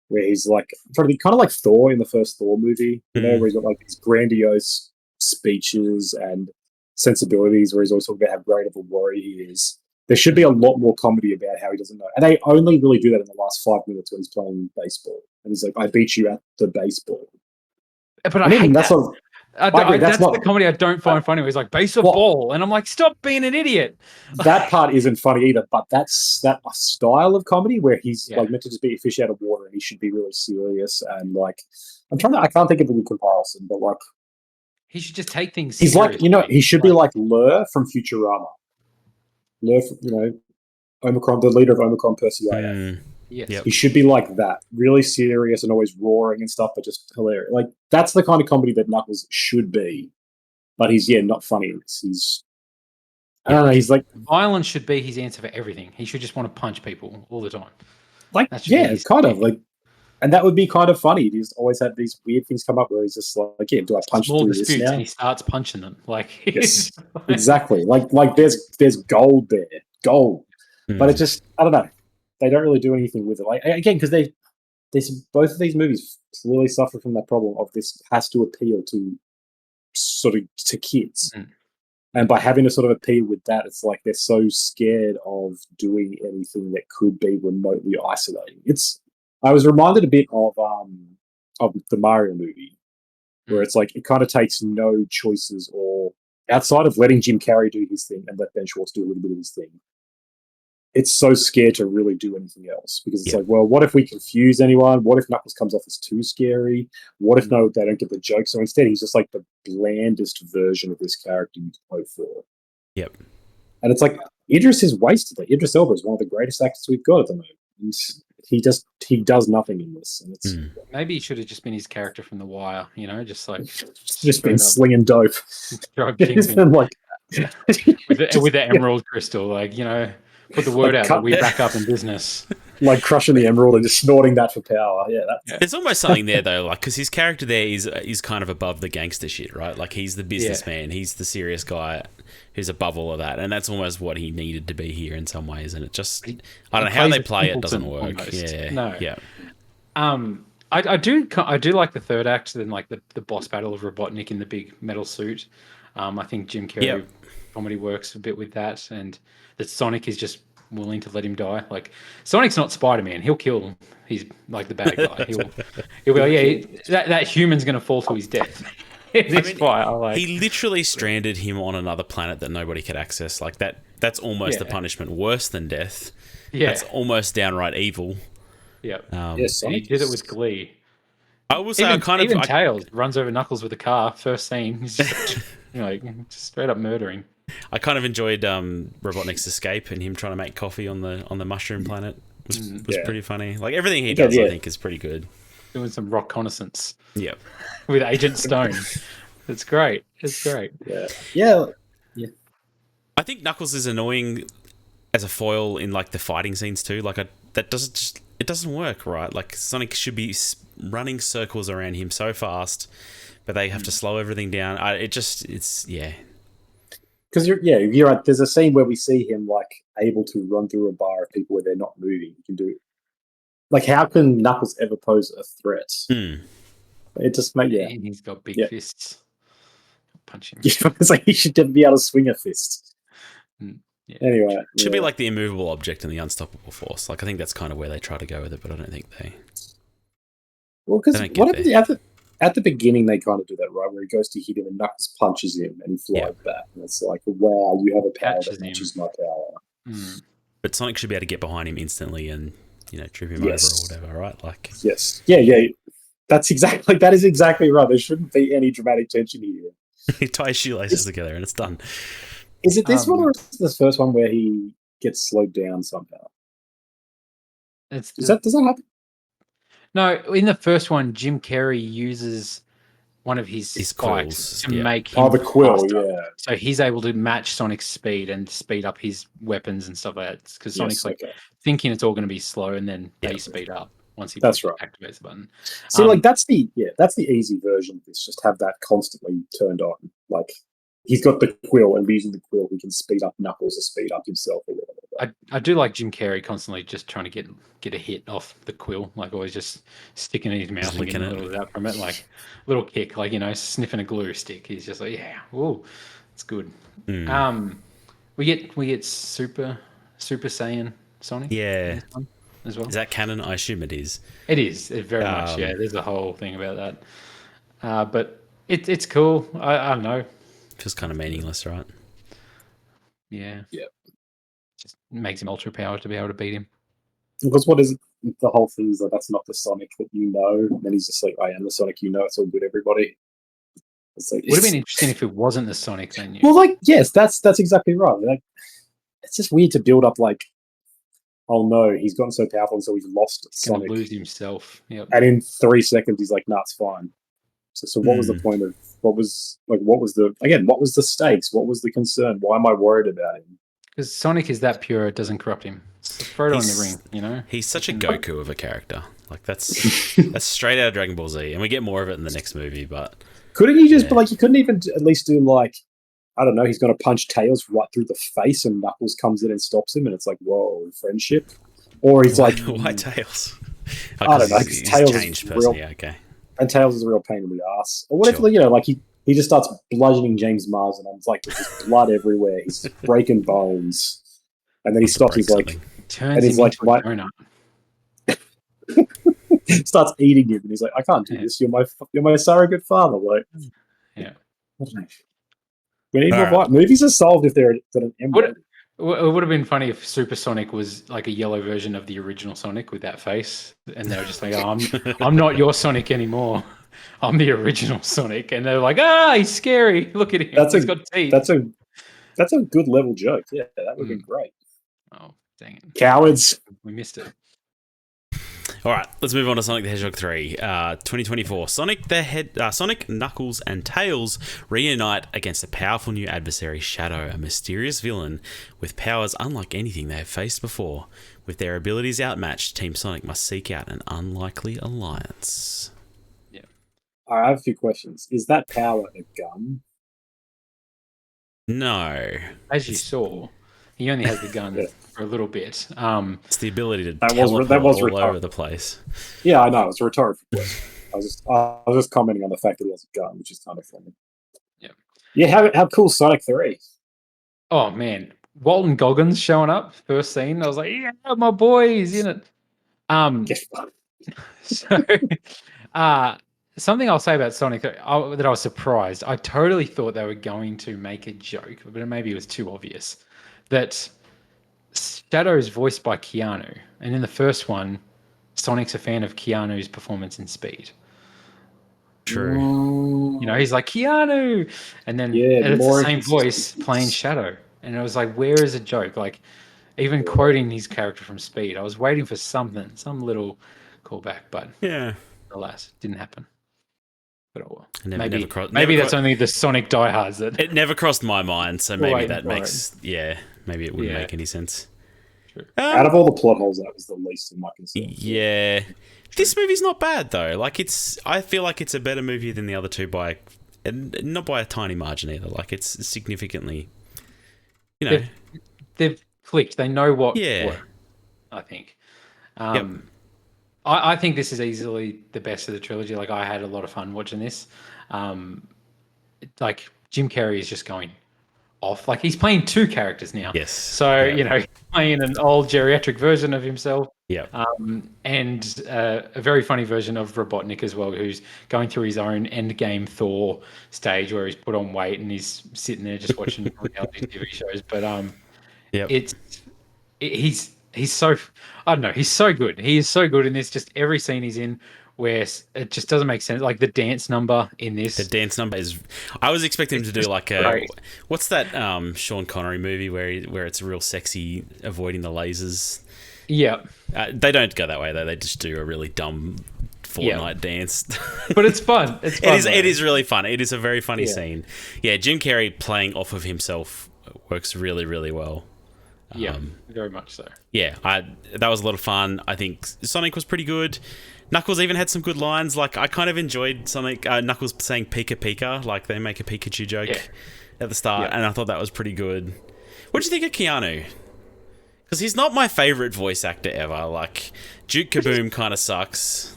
where he's like kind of like Thor in the first Thor movie, where he's got like these grandiose speeches and sensibilities, where he's always talking about how great of a warrior he is. There should be a lot more comedy about how he doesn't know. And they only really do that in the last 5 minutes when he's playing baseball. And he's like, I beat you at the baseball. But I hate that's that. That's the comedy I don't find funny. He's like, base a ball. And I'm like, stop being an idiot. That part isn't funny either. But that's that style of comedy where he's like meant to just be a fish out of water and he should be really serious. And like, I can't think of a good comparison, but like, he should just take things He's seriously. like, he should be like Lur from Futurama. Lur, Omicron, the leader of Omicron Persei. Yes. He should be like that, really serious and always roaring and stuff, but just hilarious. Like that's the kind of comedy that Knuckles should be, but he's not funny. He's I don't know. He's like violence should be his answer for everything. He should just want to punch people all the time. Like kind of like, and that would be kind of funny. He's always had these weird things come up where he's just like, do I punch small through disputes this now? and he starts punching them. Like yes, exactly. Like there's gold there, but it just I don't know. They don't really do anything with it. Like again, because they both of these movies really suffer from that problem of this has to appeal to to kids, and by having to sort of appeal with that, it's like they're so scared of doing anything that could be remotely isolating. I was reminded a bit of the Mario movie, where it's like it kind of takes no choices or outside of letting Jim Carrey do his thing and let Ben Schwartz do a little bit of his thing. it's so scared to really do anything else because it's Yeah. like, well, what if we confuse anyone? What if Knuckles comes off as too scary? What if no, they don't get the joke? So instead, he's just like the blandest version of this character you can hope for. Yep. And it's like Idris is wasted. Like Idris Elba is one of the greatest actors we've got at the moment. And he does nothing in this. And it's maybe he should have just been his character from The Wire. You know, just like just been slinging dope. Just been like with the emerald crystal, like, you know, put the word out that we back up in business. Like crushing the emerald and just snorting that for power. Yeah, there's almost something there though, like because his character there is kind of above the gangster shit, right? Like he's the businessman, he's the serious guy who's above all of that, and that's almost what he needed to be here in some ways. And it just, I don't know how they play it doesn't work. Almost. Yeah, no, yeah. I do like the third act, then like the boss battle of Robotnik in the big metal suit. I think Jim Carrey comedy works a bit with that, and that Sonic is just willing to let him die. Like Sonic's not Spider-Man; he'll kill. He's like the bad guy. He'll be like, that human's gonna fall to his death. He literally stranded him on another planet that nobody could access. Like that. That's almost the punishment worse than death. Yeah, that's almost downright evil. Yeah. Sonic he did it with glee. I will say, even Tails runs over Knuckles with a car. First scene, he's just, just straight up murdering. I kind of enjoyed Robotnik's escape and him trying to make coffee on the mushroom planet. Was pretty funny. Like everything he does, I think, is pretty good. Doing some rock reconnaissance. Yep. With Agent Stone. It's great. It's great. Yeah. I think Knuckles is annoying as a foil in like the fighting scenes too. Like it doesn't work, right? Like Sonic should be running circles around him so fast, but they have to slow everything down. Because you're right. There's a scene where we see him like able to run through a bar of people where they're not moving. He can do it. Like, how can Knuckles ever pose a threat? It just makes He's got big fists. Punch him. It's like he should be able to swing a fist. Yeah. Anyway, it should be like the immovable object and the unstoppable force. Like I think that's kind of where they try to go with it, but I don't think they. Well, because at the beginning they kind of do that, right? Where he goes to hit him and Knuckles punches him and he flies back, and it's like, wow, you have a power that matches my power. But Sonic should be able to get behind him instantly and trip him over or whatever, right? Like that is exactly right. There shouldn't be any dramatic tension here. He ties shoelaces together and it's done. Is it this one or is it this first one where he gets slowed down somehow? Does that happen? No, in the first one, Jim Carrey uses one of his spikes to make him the quill, faster. So he's able to match Sonic's speed and speed up his weapons and stuff like that. Because Sonic's thinking it's all going to be slow, and then they speed up once he activates the button. See, like that's the easy version of this. Just have that constantly turned on. Like he's got the quill, and using the quill, he can speed up Knuckles or speed up himself or whatever. I do like Jim Carrey constantly just trying to get a hit off the quill, like always just sticking it in his mouth and getting a little bit out from it, like little kick, like sniffing a glue stick. He's just like, whoa, it's good. We get Super Saiyan Sonic, as well. Is that canon? I assume it is. It is very much. Yeah, there's a whole thing about that, but it's cool. I don't know. Feels kind of meaningless, right? Yeah. Just makes him ultra powered to be able to beat him. Because what is it? The whole thing is that that's not the Sonic that you know. And then he's just like, I am the Sonic you know. It's all good, everybody. It's like, it would have been interesting if it wasn't the Sonic then. Well, like, yes, that's exactly right. Like, it's just weird to build up like, oh no, he's gotten so powerful and so he's lost Sonic. Lose himself. Yep. And in 3 seconds he's like, nah, it's fine. So what was the point of what was the stakes? What was the concern? Why am I worried about him? Because Sonic is that pure, it doesn't corrupt him. Throw it on the ring, He's such a Goku of a character. Like that's straight out of Dragon Ball Z, and we get more of it in the next movie. But couldn't you just? But like, you couldn't even at least do like, I don't know. He's going to punch Tails right through the face, and Knuckles comes in and stops him, and it's like, whoa, friendship. Or he's like, why Tails? I don't know. Tails changed person. Yeah, okay. And Tails is a real pain in the ass. Or what if like he just starts bludgeoning James Marsden, and it's like there's just blood everywhere. He's breaking bones, and then he stops. He's like, and he's like, starts eating him, and he's like, I can't do this. You're my surrogate father. Like, yeah. We need more movies are solved if they're an M. It would have been funny if Super Sonic was like a yellow version of the original Sonic with that face, and they were just like, "Oh, I'm not your Sonic anymore. I'm the original Sonic," and they're like, "Ah, he's scary. Look at him. That's He's a got teeth." that's a that's a good level joke. Yeah, that would have been Mm. great. Oh, dang it. Cowards. We missed it. All right, let's move on to Sonic the Hedgehog 3. 2024. Sonic, Knuckles, and Tails reunite against a powerful new adversary, Shadow, a mysterious villain with powers unlike anything they have faced before. With their abilities outmatched, Team Sonic must seek out an unlikely alliance. Yeah. I have a few questions. Is that power a gun? No. As you saw, he only has the gun Yeah. for a little bit. It's the ability to That was teleport all over rhetorical. the place. Yeah, I know. It's a rhetorical question. I was just commenting on the fact that he has a gun, which is kind of funny. Yeah. Yeah, how cool is Sonic 3? Oh man, Walton Goggins showing up first scene. I was like, yeah, my boy is in it. Get fucked. So, uh, something I'll say about Sonic that I was surprised. I totally thought they were going to make a joke, but maybe it was too obvious. That Shadow is voiced by Keanu, and in the first one, Sonic's a fan of Keanu's performance in Speed. True. You know, he's like Keanu, and then Yeah, and it's the more same voice inconsistencies. playing Shadow, and I was like, where is a joke? Like, even quoting his character from Speed, I was waiting for something, some little callback, but Yeah. alas, didn't happen. But oh well. Never Maybe that's only the Sonic diehards that. It never crossed my mind, so maybe waiting that for makes... Yeah, maybe it wouldn't make any sense. True. Out of all the plot holes, that was the least of my concern. Yeah. This movie's not bad, though. Like, I feel like it's a better movie than the other two by... And not by a tiny margin, either. Like, it's significantly... You know... They've clicked. They know what Yeah. worked, I think. I think this is easily the best of the trilogy. Like, I had a lot of fun watching this. Like, Jim Carrey is just going off. Like, he's playing two characters now. Yes. So, you know, he's playing an old geriatric version of himself. Yeah. And a very funny version of Robotnik as well, who's going through his own endgame Thor stage where he's put on weight and he's sitting there just watching reality TV shows. But he's so, I don't know, he's so good. He is so good in this. Just every scene he's in where it just doesn't make sense. Like the dance number in this. The dance number is... I was expecting him to do like a... great. What's that Sean Connery movie where it's real sexy avoiding the lasers? Yeah. They don't go that way, though. They just do a really dumb Fortnite dance. But it's fun. It's fun. It is really fun. It is a very funny scene. Yeah, Jim Carrey playing off of himself works really, really well. Yeah, very much so. Yeah, that was a lot of fun. I think Sonic was pretty good. Knuckles even had some good lines. Like, I kind of enjoyed Sonic Knuckles saying Pika Pika. Like, they make a Pikachu joke at the start, and I thought that was pretty good. What do you think of Keanu? Because he's not my favourite voice actor ever. Like, Duke Kaboom kind of sucks.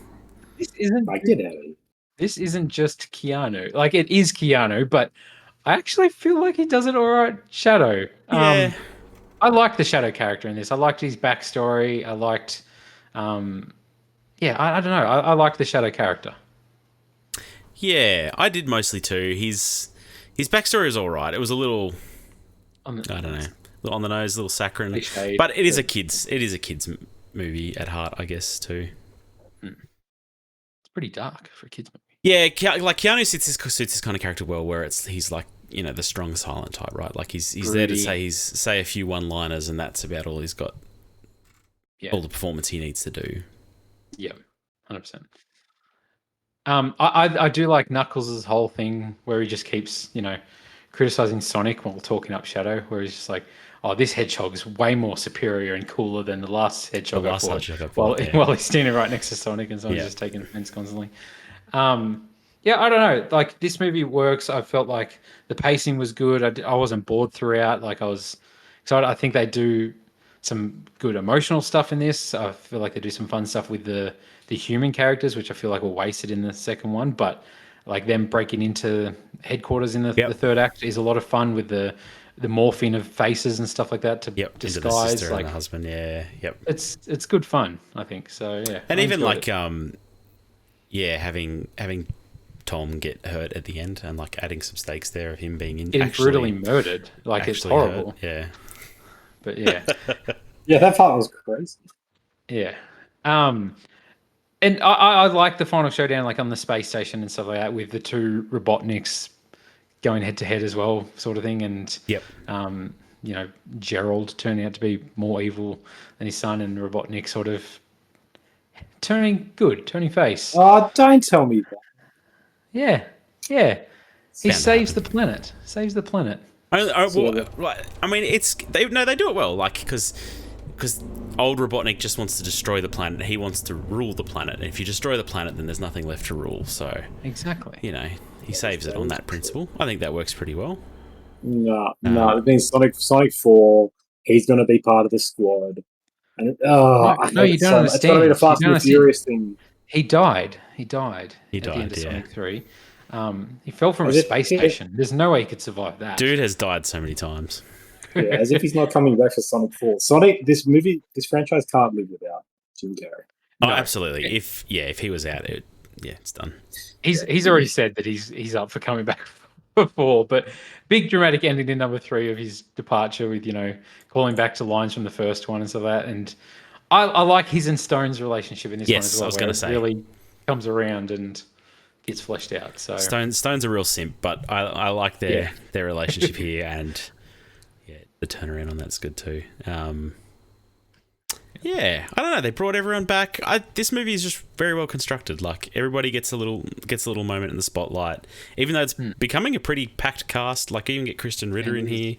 This isn't... This isn't just Keanu. Like, it is Keanu, but I actually feel like he does it all right. Shadow. Yeah. I liked the Shadow character in this. I liked his backstory. I liked... I don't know. I liked the Shadow character. Yeah, I did mostly too. His backstory is all right. It was a little... I don't know. A little on the nose, a little saccharine. Cliched, but it is a kids movie at heart, I guess, too. It's pretty dark for a kids movie. Yeah, like Keanu suits this kind of character well, where he's like, you know, the strong silent type, right? Like he's there to say a few one-liners, and that's about all he's got. Yeah. All the performance he needs to do. Yeah, 100%. I do like Knuckles' whole thing where he just keeps, you know, criticizing Sonic while talking up Shadow, where he's just like, "Oh, this hedgehog is way more superior and cooler than the last hedgehog I fought." While he's standing right next to Sonic, and Sonic's just taking offense constantly. I don't know. Like, this movie works. I felt like the pacing was good. I wasn't bored throughout. Like, I was excited. I think they do some good emotional stuff in this. I feel like they do some fun stuff with the human characters, which I feel like were wasted in the second one. But like them breaking into headquarters in the third act is a lot of fun with the morphing of faces and stuff like that to disguise into the sister and the husband. It's good fun, I think. So yeah, and even like having Tom get hurt at the end and like adding some stakes there of him being getting brutally murdered. Like, it's horrible. Hurt. Yeah. But yeah, Yeah, that part was crazy. yeah. And I like the final showdown, like on the space station and stuff like that, with the two Robotniks going head to head as well, sort of thing. And Yep. you know, Gerald turning out to be more evil than his son, and Robotnik sort of turning face. Oh, don't tell me that. Yeah, yeah. He Bound to saves the happen. planet. Saves the planet. I mean, they do it well, like because old Robotnik just wants to destroy the planet. He wants to rule the planet. And if you destroy the planet, then there's nothing left to rule. So Exactly. you know, he saves it on that principle. I think that works pretty well. No. It means Sonic 4. He's going to be part of the squad. And No, you don't understand. It's got to be the Fast and the Furious thing. He died. At the end of Sonic 3. He fell from a space station. There's no way he could survive that. Dude has died so many times. Yeah, as if he's not coming back for Sonic 4. This franchise can't live without Jim Carrey. No. Oh, absolutely. If he was out, it's done. He's already said that he's up for coming back for 4, but big dramatic ending in number 3 of his departure with, calling back to lines from the first one and so that. And I like his and Stone's relationship in this one as well. I was going to say. It really comes around and gets fleshed out. So Stone's a real simp, but I like their relationship here, and the turnaround on that's good too. I don't know. They brought everyone back. This movie is just very well constructed. Like everybody gets a little moment in the spotlight, even though it's becoming a pretty packed cast. Like even get Kristen Ritter in here.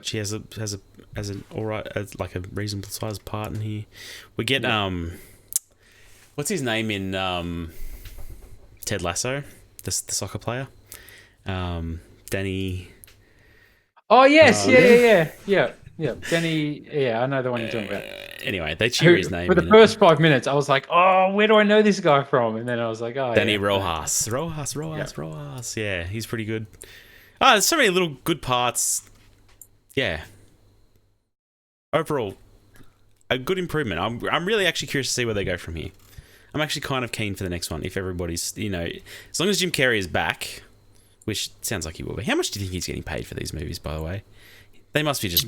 She has an all right, like a reasonable sized part in here. We get what's his name in Ted Lasso, the soccer player, Danny. Oh yes, yeah. Danny, I know the one you're talking about. Anyway, they cheer his name. For the first 5 minutes, I was like, "Oh, where do I know this guy from?" And then I was like, "Oh, Danny Rojas. Rojas. Yeah, he's pretty good. There's so many little good parts. Yeah. Overall, a good improvement. I'm really actually curious to see where they go from here. I'm actually kind of keen for the next one. If everybody's, as long as Jim Carrey is back, which sounds like he will be. How much do you think he's getting paid for these movies, by the way? They must be just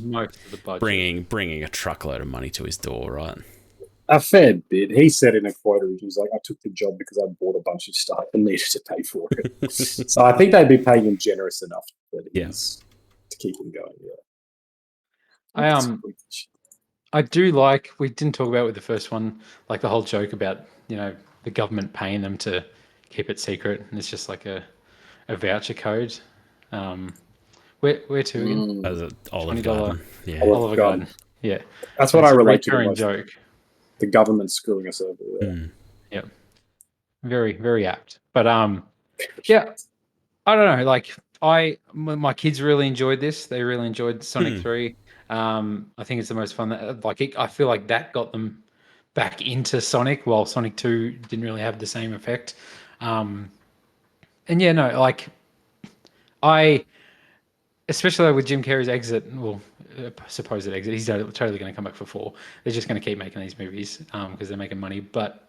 bringing a truckload of money to his door, right? A fair bit. He said in a quote, he was like, "I took the job because I bought a bunch of stuff and needed to pay for it." So I think they'd be paying him generous enough to keep him going. Yeah. I do like, we didn't talk about with the first one, like the whole joke about the government paying them to keep it secret, and it's just like a voucher code. Where to again? As an Olive Garden. Yeah. Olive Garden. Yeah. That's what I relate to. Recurring joke. The government screwing us over. Yep. Very, very apt. But I don't know. Like my kids really enjoyed this. They really enjoyed Sonic 3. I think it's the most fun. I feel like that got them back into Sonic, while Sonic 2 didn't really have the same effect. Especially with Jim Carrey's exit, supposed exit, he's totally going to come back for 4. They're just going to keep making these movies because they're making money. But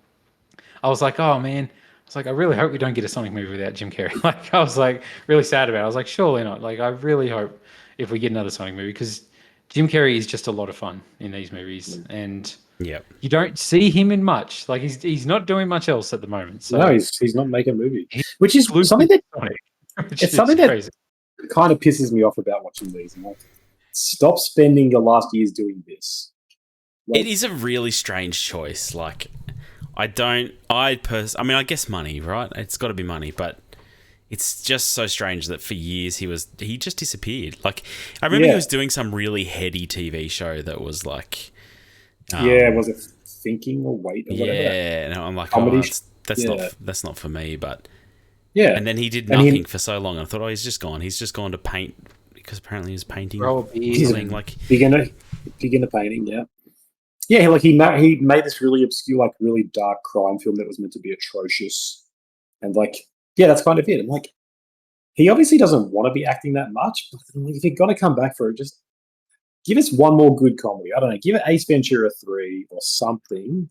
I was like, oh man, I really hope we don't get a Sonic movie without Jim Carrey. Like I was like really sad about it. I was like, surely not. Like I really hope if we get another Sonic movie, because Jim Carrey is just a lot of fun in these movies, and you don't see him in much. Like he's not doing much else at the moment. So no, he's not making movies, which is something that crazy. Kind of pisses me off about watching these. Like, stop spending your last years doing this. It is a really strange choice. Like, I guess money, right? It's got to be money, but it's just so strange that for years he just disappeared. Like, I remember he was doing some really heady TV show that was like, was it Thinking or Wait or whatever? Yeah, and I'm like, that's not for me, but. Yeah, and then he did nothing for so long. I thought, he's just gone. He's just gone to paint because apparently he was painting. Something like big into painting. Yeah. Like he made this really obscure, like really dark crime film that was meant to be atrocious, and that's kind of it. And like, he obviously doesn't want to be acting that much. But if you're gonna come back for it, just give us one more good comedy. I don't know, give it Ace Ventura 3 or something.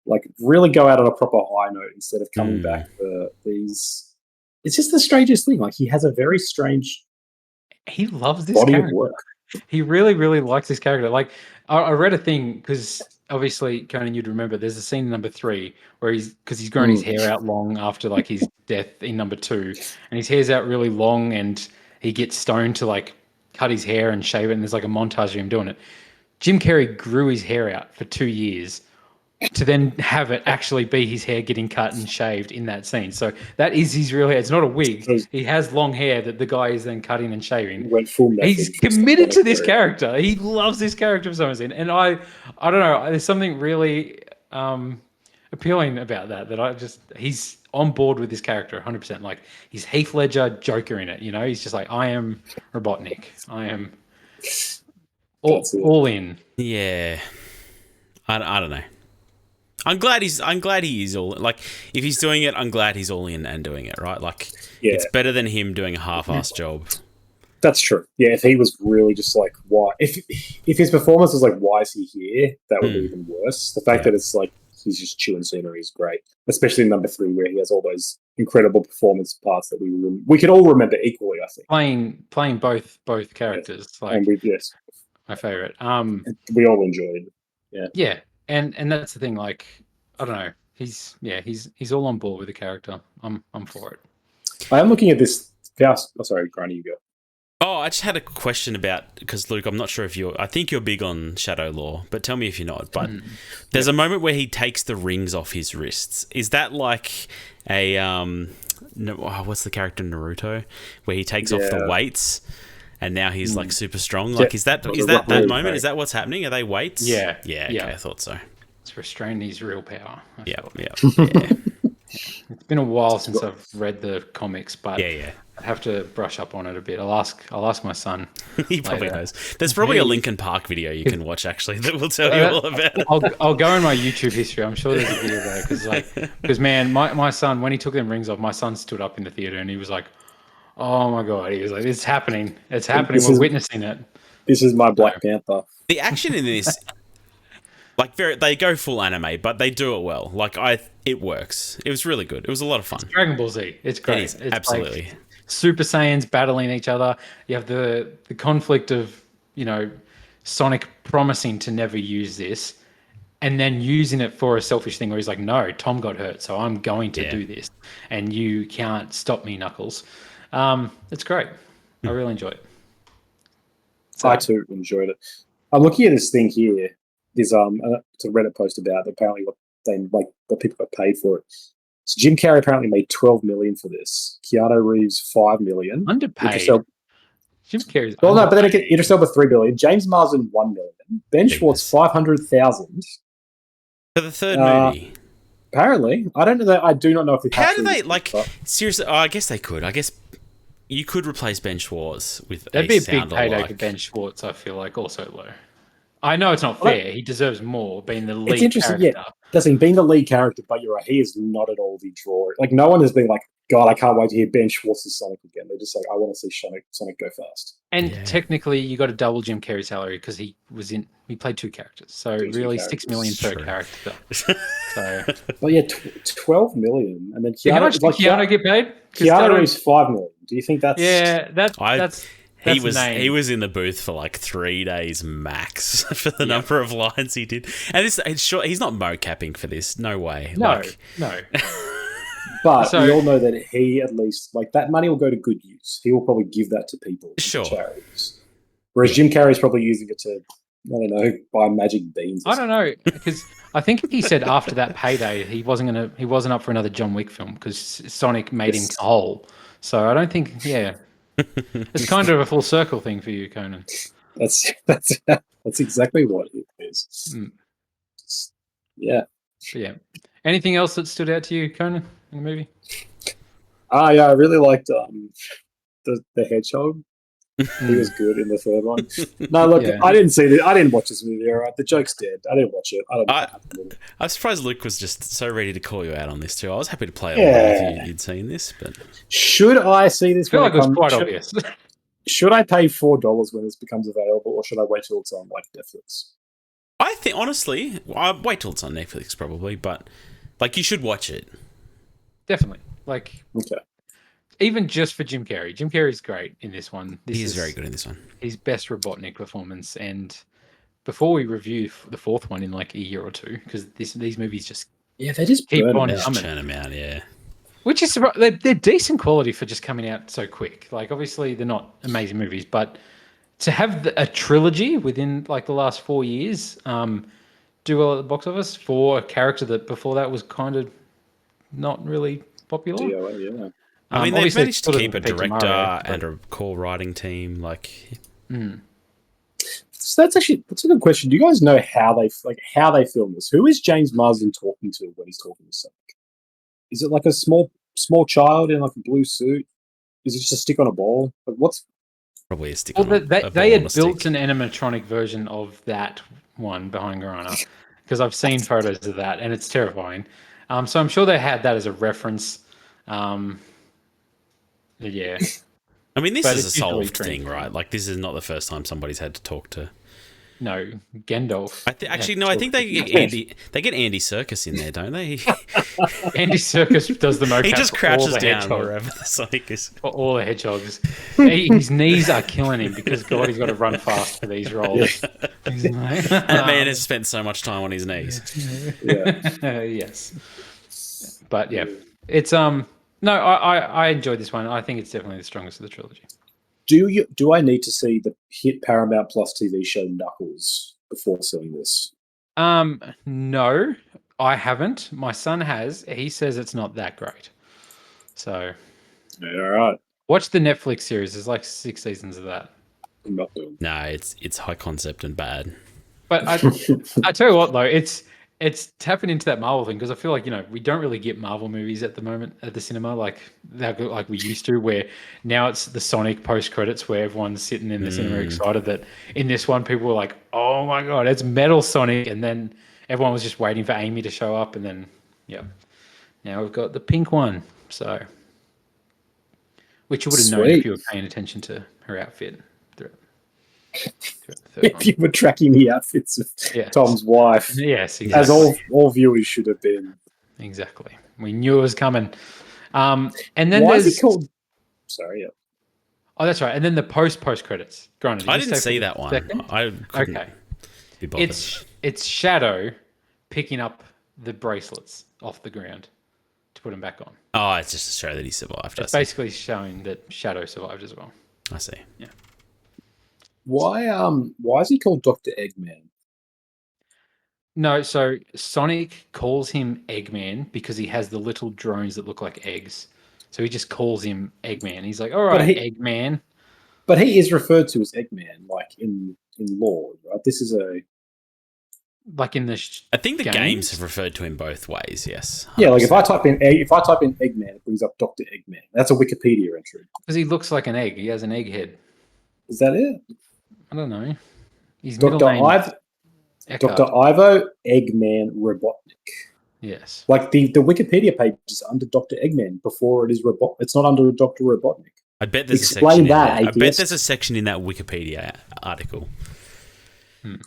Like really go out on a proper high note instead of coming back for these. It's just the strangest thing. Like he has a very strange he loves this Body of character. work. He really, really likes this character. Like, I read a thing because obviously, Conan, you'd remember there's a scene in number 3 where he's grown his hair out long after like his death in number 2, and his hair's out really long, and he gets stoned to like cut his hair and shave it, and there's like a montage of him doing it. Jim Carrey grew his hair out for 2 years to then have it actually be his hair getting cut and shaved in that scene. So that is his real hair. It's not a wig. He has long hair that the guy is then cutting and shaving. Went full method. He's committed to this character. He loves this character for some reason. And I don't know. There's something really appealing about that he's on board with this character 100%. Like, he's Heath Ledger Joker in it. You know, he's just like, I am Robotnik. I am all in. Yeah. I don't know. I'm glad he is all, like, if he's doing it, I'm glad he's all in and doing it, right? Like, it's better than him doing a half-assed job. That's true. Yeah, if he was really just like, why? If his performance was like, why is he here? That would be even worse. The fact that it's like he's just chewing scenery is great, especially in number 3 where he has all those incredible performance parts that we could all remember equally. I think playing both characters, like, and my favorite. We all enjoyed. Yeah. And that's the thing, like, I don't know. He's all on board with the character. I'm for it. I am looking at this. Oh, sorry, Granny, you go. Oh, I just had a question about, because Luke, I'm not sure if I think you're big on Shadow Law, but tell me if you're not. But there's a moment where he takes the rings off his wrists. Is that like a what's the character in Naruto where he takes off the weights and now he's like super strong? Like, is that moment? Right. Is that what's happening? Are they weights? Yeah. Okay, I thought so. It's restraining his real power. Yeah. It's been a while since I've read the comics, but yeah. I have to brush up on it a bit. I'll ask my son. He probably knows. There's probably a Linkin Park video you can watch actually that will tell you all about it. I'll go in my YouTube history. I'm sure there's a video there because man, my son, when he took them rings off, my son stood up in the theater and he was like, "Oh my god!" He was like, "It's happening! It's happening! We're witnessing it." This is my Black Panther. The action in this, like, they go full anime, but they do it well. Like, it works. It was really good. It was a lot of fun. It's Dragon Ball Z. It's great. It's absolutely. Like Super Saiyans battling each other. You have the conflict of, you know, Sonic promising to never use this and then using it for a selfish thing where he's like, no, Tom got hurt, so I'm going to do this. And you can't stop me, Knuckles. It's great. I really enjoy it. So, I too enjoyed it. I'm looking at this thing here. There's it's a Reddit post about apparently what people got paid for it. So Jim Carrey apparently made $12 million for this. Keanu Reeves $5 million. Underpaid. Jim Carrey's well, no, but then again, Idris Elba $3 million. James Marsden $1 million. Ben Schwartz $500,000 for the third movie. Apparently, I don't know that. I do not know if it. How do they seriously? Oh, I guess they could. I guess you could replace Ben Schwartz with. That'd be a big payday for Ben Schwartz. I feel like also low. I know it's not fair. He deserves more being the lead. It's interesting, character. Yeah. Being the lead character, but you're right. He is not at all the draw. Like, no one has been like, God, I can't wait to hear Ben Schwartz's Sonic again. They're just like, I want to see Sonic go fast. And technically, you got to double Jim Carrey's salary because he played 2 characters. So really, $6 million per character. So, well, yeah, $12 million, and then Keanu, how much did Keanu get paid? Keanu is $5 million. Do you think that's? Yeah, that's. He was in the booth for like 3 days max for the number of lines he did, and it's sure he's not mocapping for this. No way. No. But we all know that he at least that money will go to good use. He will probably give that to people, to charities. Whereas Jim Carrey's probably using it to, I don't know, buy magic beans. I don't know, because I think he said after that payday he wasn't up for another John Wick film because Sonic made him whole. So I don't think. Yeah. It's kind of a full circle thing for you, Conan. That's exactly what it is. Yeah. Anything else that stood out to you, Conan, in the movie? Yeah, I really liked the hedgehog. He was good in the third one. No, look, I didn't see I didn't watch this movie. All right, the joke's dead. I didn't watch it. I don't know. I'm surprised Luke was just so ready to call you out on this too. I was happy to play it if you'd seen this, but should I see this? I feel like it was quite obvious. Should I pay $4 when this becomes available, or should I wait till it's on Netflix? I think honestly, I'll wait till it's on Netflix probably, but you should watch it. Definitely. Okay. even just for Jim Carrey. Jim Carrey's great in this one. He is very good in this one. His best Robotnik performance. And before we review the fourth one in like a year or two, because these movies just they just keep burn on them out. coming. Churn them out, yeah. Which is they're decent quality for just coming out so quick. Like obviously they're not amazing movies, but to have a trilogy within like the last 4 years, do well at the box office for a character that before that was kind of not really popular. Yeah. I mean, they've managed to sort of keep a Peter director Murray, and a core writing team. Like, So that's a good question. Do you guys know how they film this? Who is James Marsden talking to when he's talking to Sonic? Is it like a small child in like a blue suit? Is it just a stick on a ball? Like what's probably a stick Well, on a they ball on had a built stick. an animatronic version of that one behind Garana because I've seen photos of that and it's terrifying. So I'm sure they had that as a reference. Yeah. I mean, this But is a it's usually solved thing, trendy. right? Like, this is not the first time somebody's had to talk to. No, Gandalf. I think they get Andy. They get Andy Serkis in there, don't they? Andy Serkis does the mocap. He just for all crouches the down hedgehogs. wherever the Sonic is. For all the hedgehogs. His knees are killing him because God, he's got to run fast for these roles. He's like, That man has spent so much time on his knees. yes. But yeah, it's no, I enjoyed this one. I think it's definitely the strongest of the trilogy. Do I need to see the hit Paramount Plus TV show Knuckles before seeing this? No, I haven't. My son has. He says it's not that great. So, Yeah, all right. watch the Netflix series. There's like 6 seasons of that. I'm not doing. No, it's high concept and bad. But I tell you what though, it's tapping into that Marvel thing because I feel like we don't really get Marvel movies at the moment at the cinema like we used to. Where now it's the Sonic post credits where everyone's sitting in the cinema excited that in this one people were like, oh my god, it's Metal Sonic, and then everyone was just waiting for Amy to show up, and then now we've got the pink one. So, which you would have known if you were paying attention to her outfit. If you were tracking the outfits of Tom's wife, yes, exactly. as all viewers should have been. Exactly, we knew it was coming. And then why is it called? Sorry, yeah. Oh, that's right. And then the post credits. Granted, I didn't see that one. I couldn't be bothered. It's Shadow picking up the bracelets off the ground to put them back on. Oh, it's just to show that he survived. It's basically showing that Shadow survived as well. I see. Yeah. Why is he called Dr. Eggman? No, so Sonic calls him Eggman because he has the little drones that look like eggs. So he just calls him Eggman. He's like, all right, Eggman. But he is referred to as Eggman, like in lore, right? This is like in the. I think the games have referred to him both ways. Yes. 100%. Yeah, like if I type in Eggman, it brings up Dr. Eggman. That's a Wikipedia entry. Because he looks like an egg. He has an egg head. Is that it? I don't know. His Dr. Ivo Eggman Robotnik. Yes. Like the Wikipedia page is under Dr. Eggman before it is Robotnik. It's not under Dr. Robotnik. I bet there's Explain that. I bet there's a section in that Wikipedia article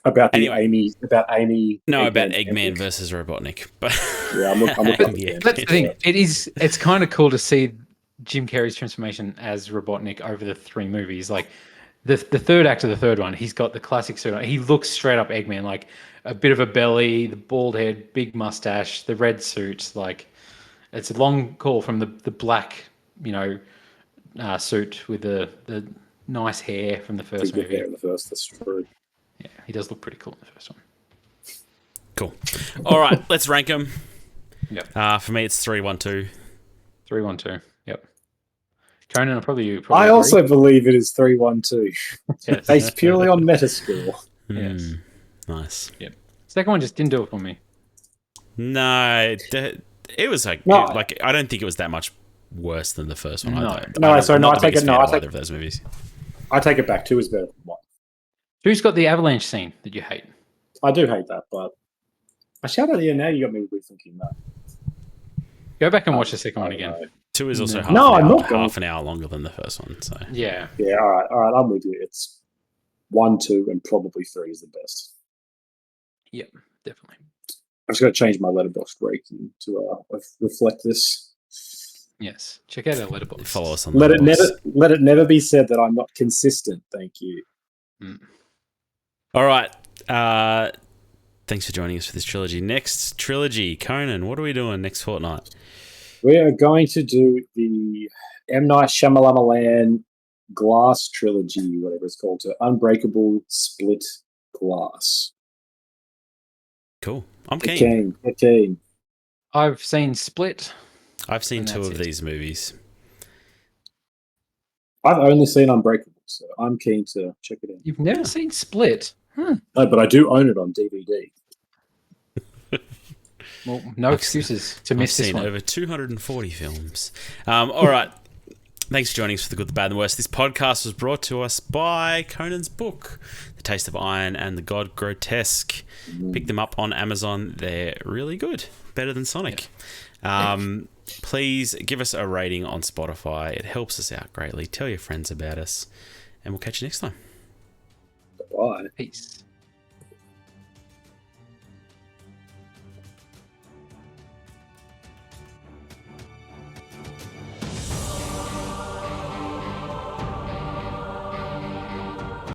about Amy. No, about Eggman versus Robotnik. But yeah, I'm looking. That's the thing. It's kind of cool to see Jim Carrey's transformation as Robotnik over the 3 movies. Like the third act of the third one, he's got the classic suit on. He looks straight up Eggman, like a bit of a belly, the bald head, big mustache, the red suit. Like it's a long call from the black, suit with the nice hair from the first movie. Hair in the first, that's true. Yeah, he does look pretty cool in the first one. Cool. All right, let's rank them. Yep. For me, it's 3-1-2. 3-1-2. Yep. Conan, probably I also believe it is 3-1-2. Yes. Based purely on Metascore. Yes. Nice. Yep. Second one just didn't do it for me. No, it was like I don't think it was that much worse than the first one. I take it. Either of those movies. I take it back. 2 is better than 1. Who's got the avalanche scene that you hate? I do hate that, but I shout out here now. You got me rethinking that. Go back and watch the second one again. 2 is also half an hour longer than the first one. So yeah. All right. I'm with you. It's 1, 2, and probably 3 is the best. Yep, definitely. I'm just going to change my letterbox rating to reflect this. Yes. Check out our letterbox. Follow us on Let it Letterboxd. never be said that I'm not consistent. Thank you. All right. Thanks for joining us for this trilogy. Next trilogy, Conan. What are we doing next fortnight? We are going to do the M. Night Shyamalan Glass trilogy, whatever it's called, to Unbreakable, Split, Glass. Cool. I'm keen. Keen. I've seen Split. I've seen And 2 that's of it. these movies. I've only seen Unbreakable, so I'm keen to check it out. You've never seen Split? Huh. No, but I do own it on DVD. Well, no excuses to miss I've this seen one. over 240 films. All right. Thanks for joining us for The Good, the Bad, and the Worst. This podcast was brought to us by Conan's book, The Taste of Iron and the God Grotesque. Pick them up on Amazon. They're really good. Better than Sonic. Please give us a rating on Spotify. It helps us out greatly. Tell your friends about us. And we'll catch you next time. Bye. Peace.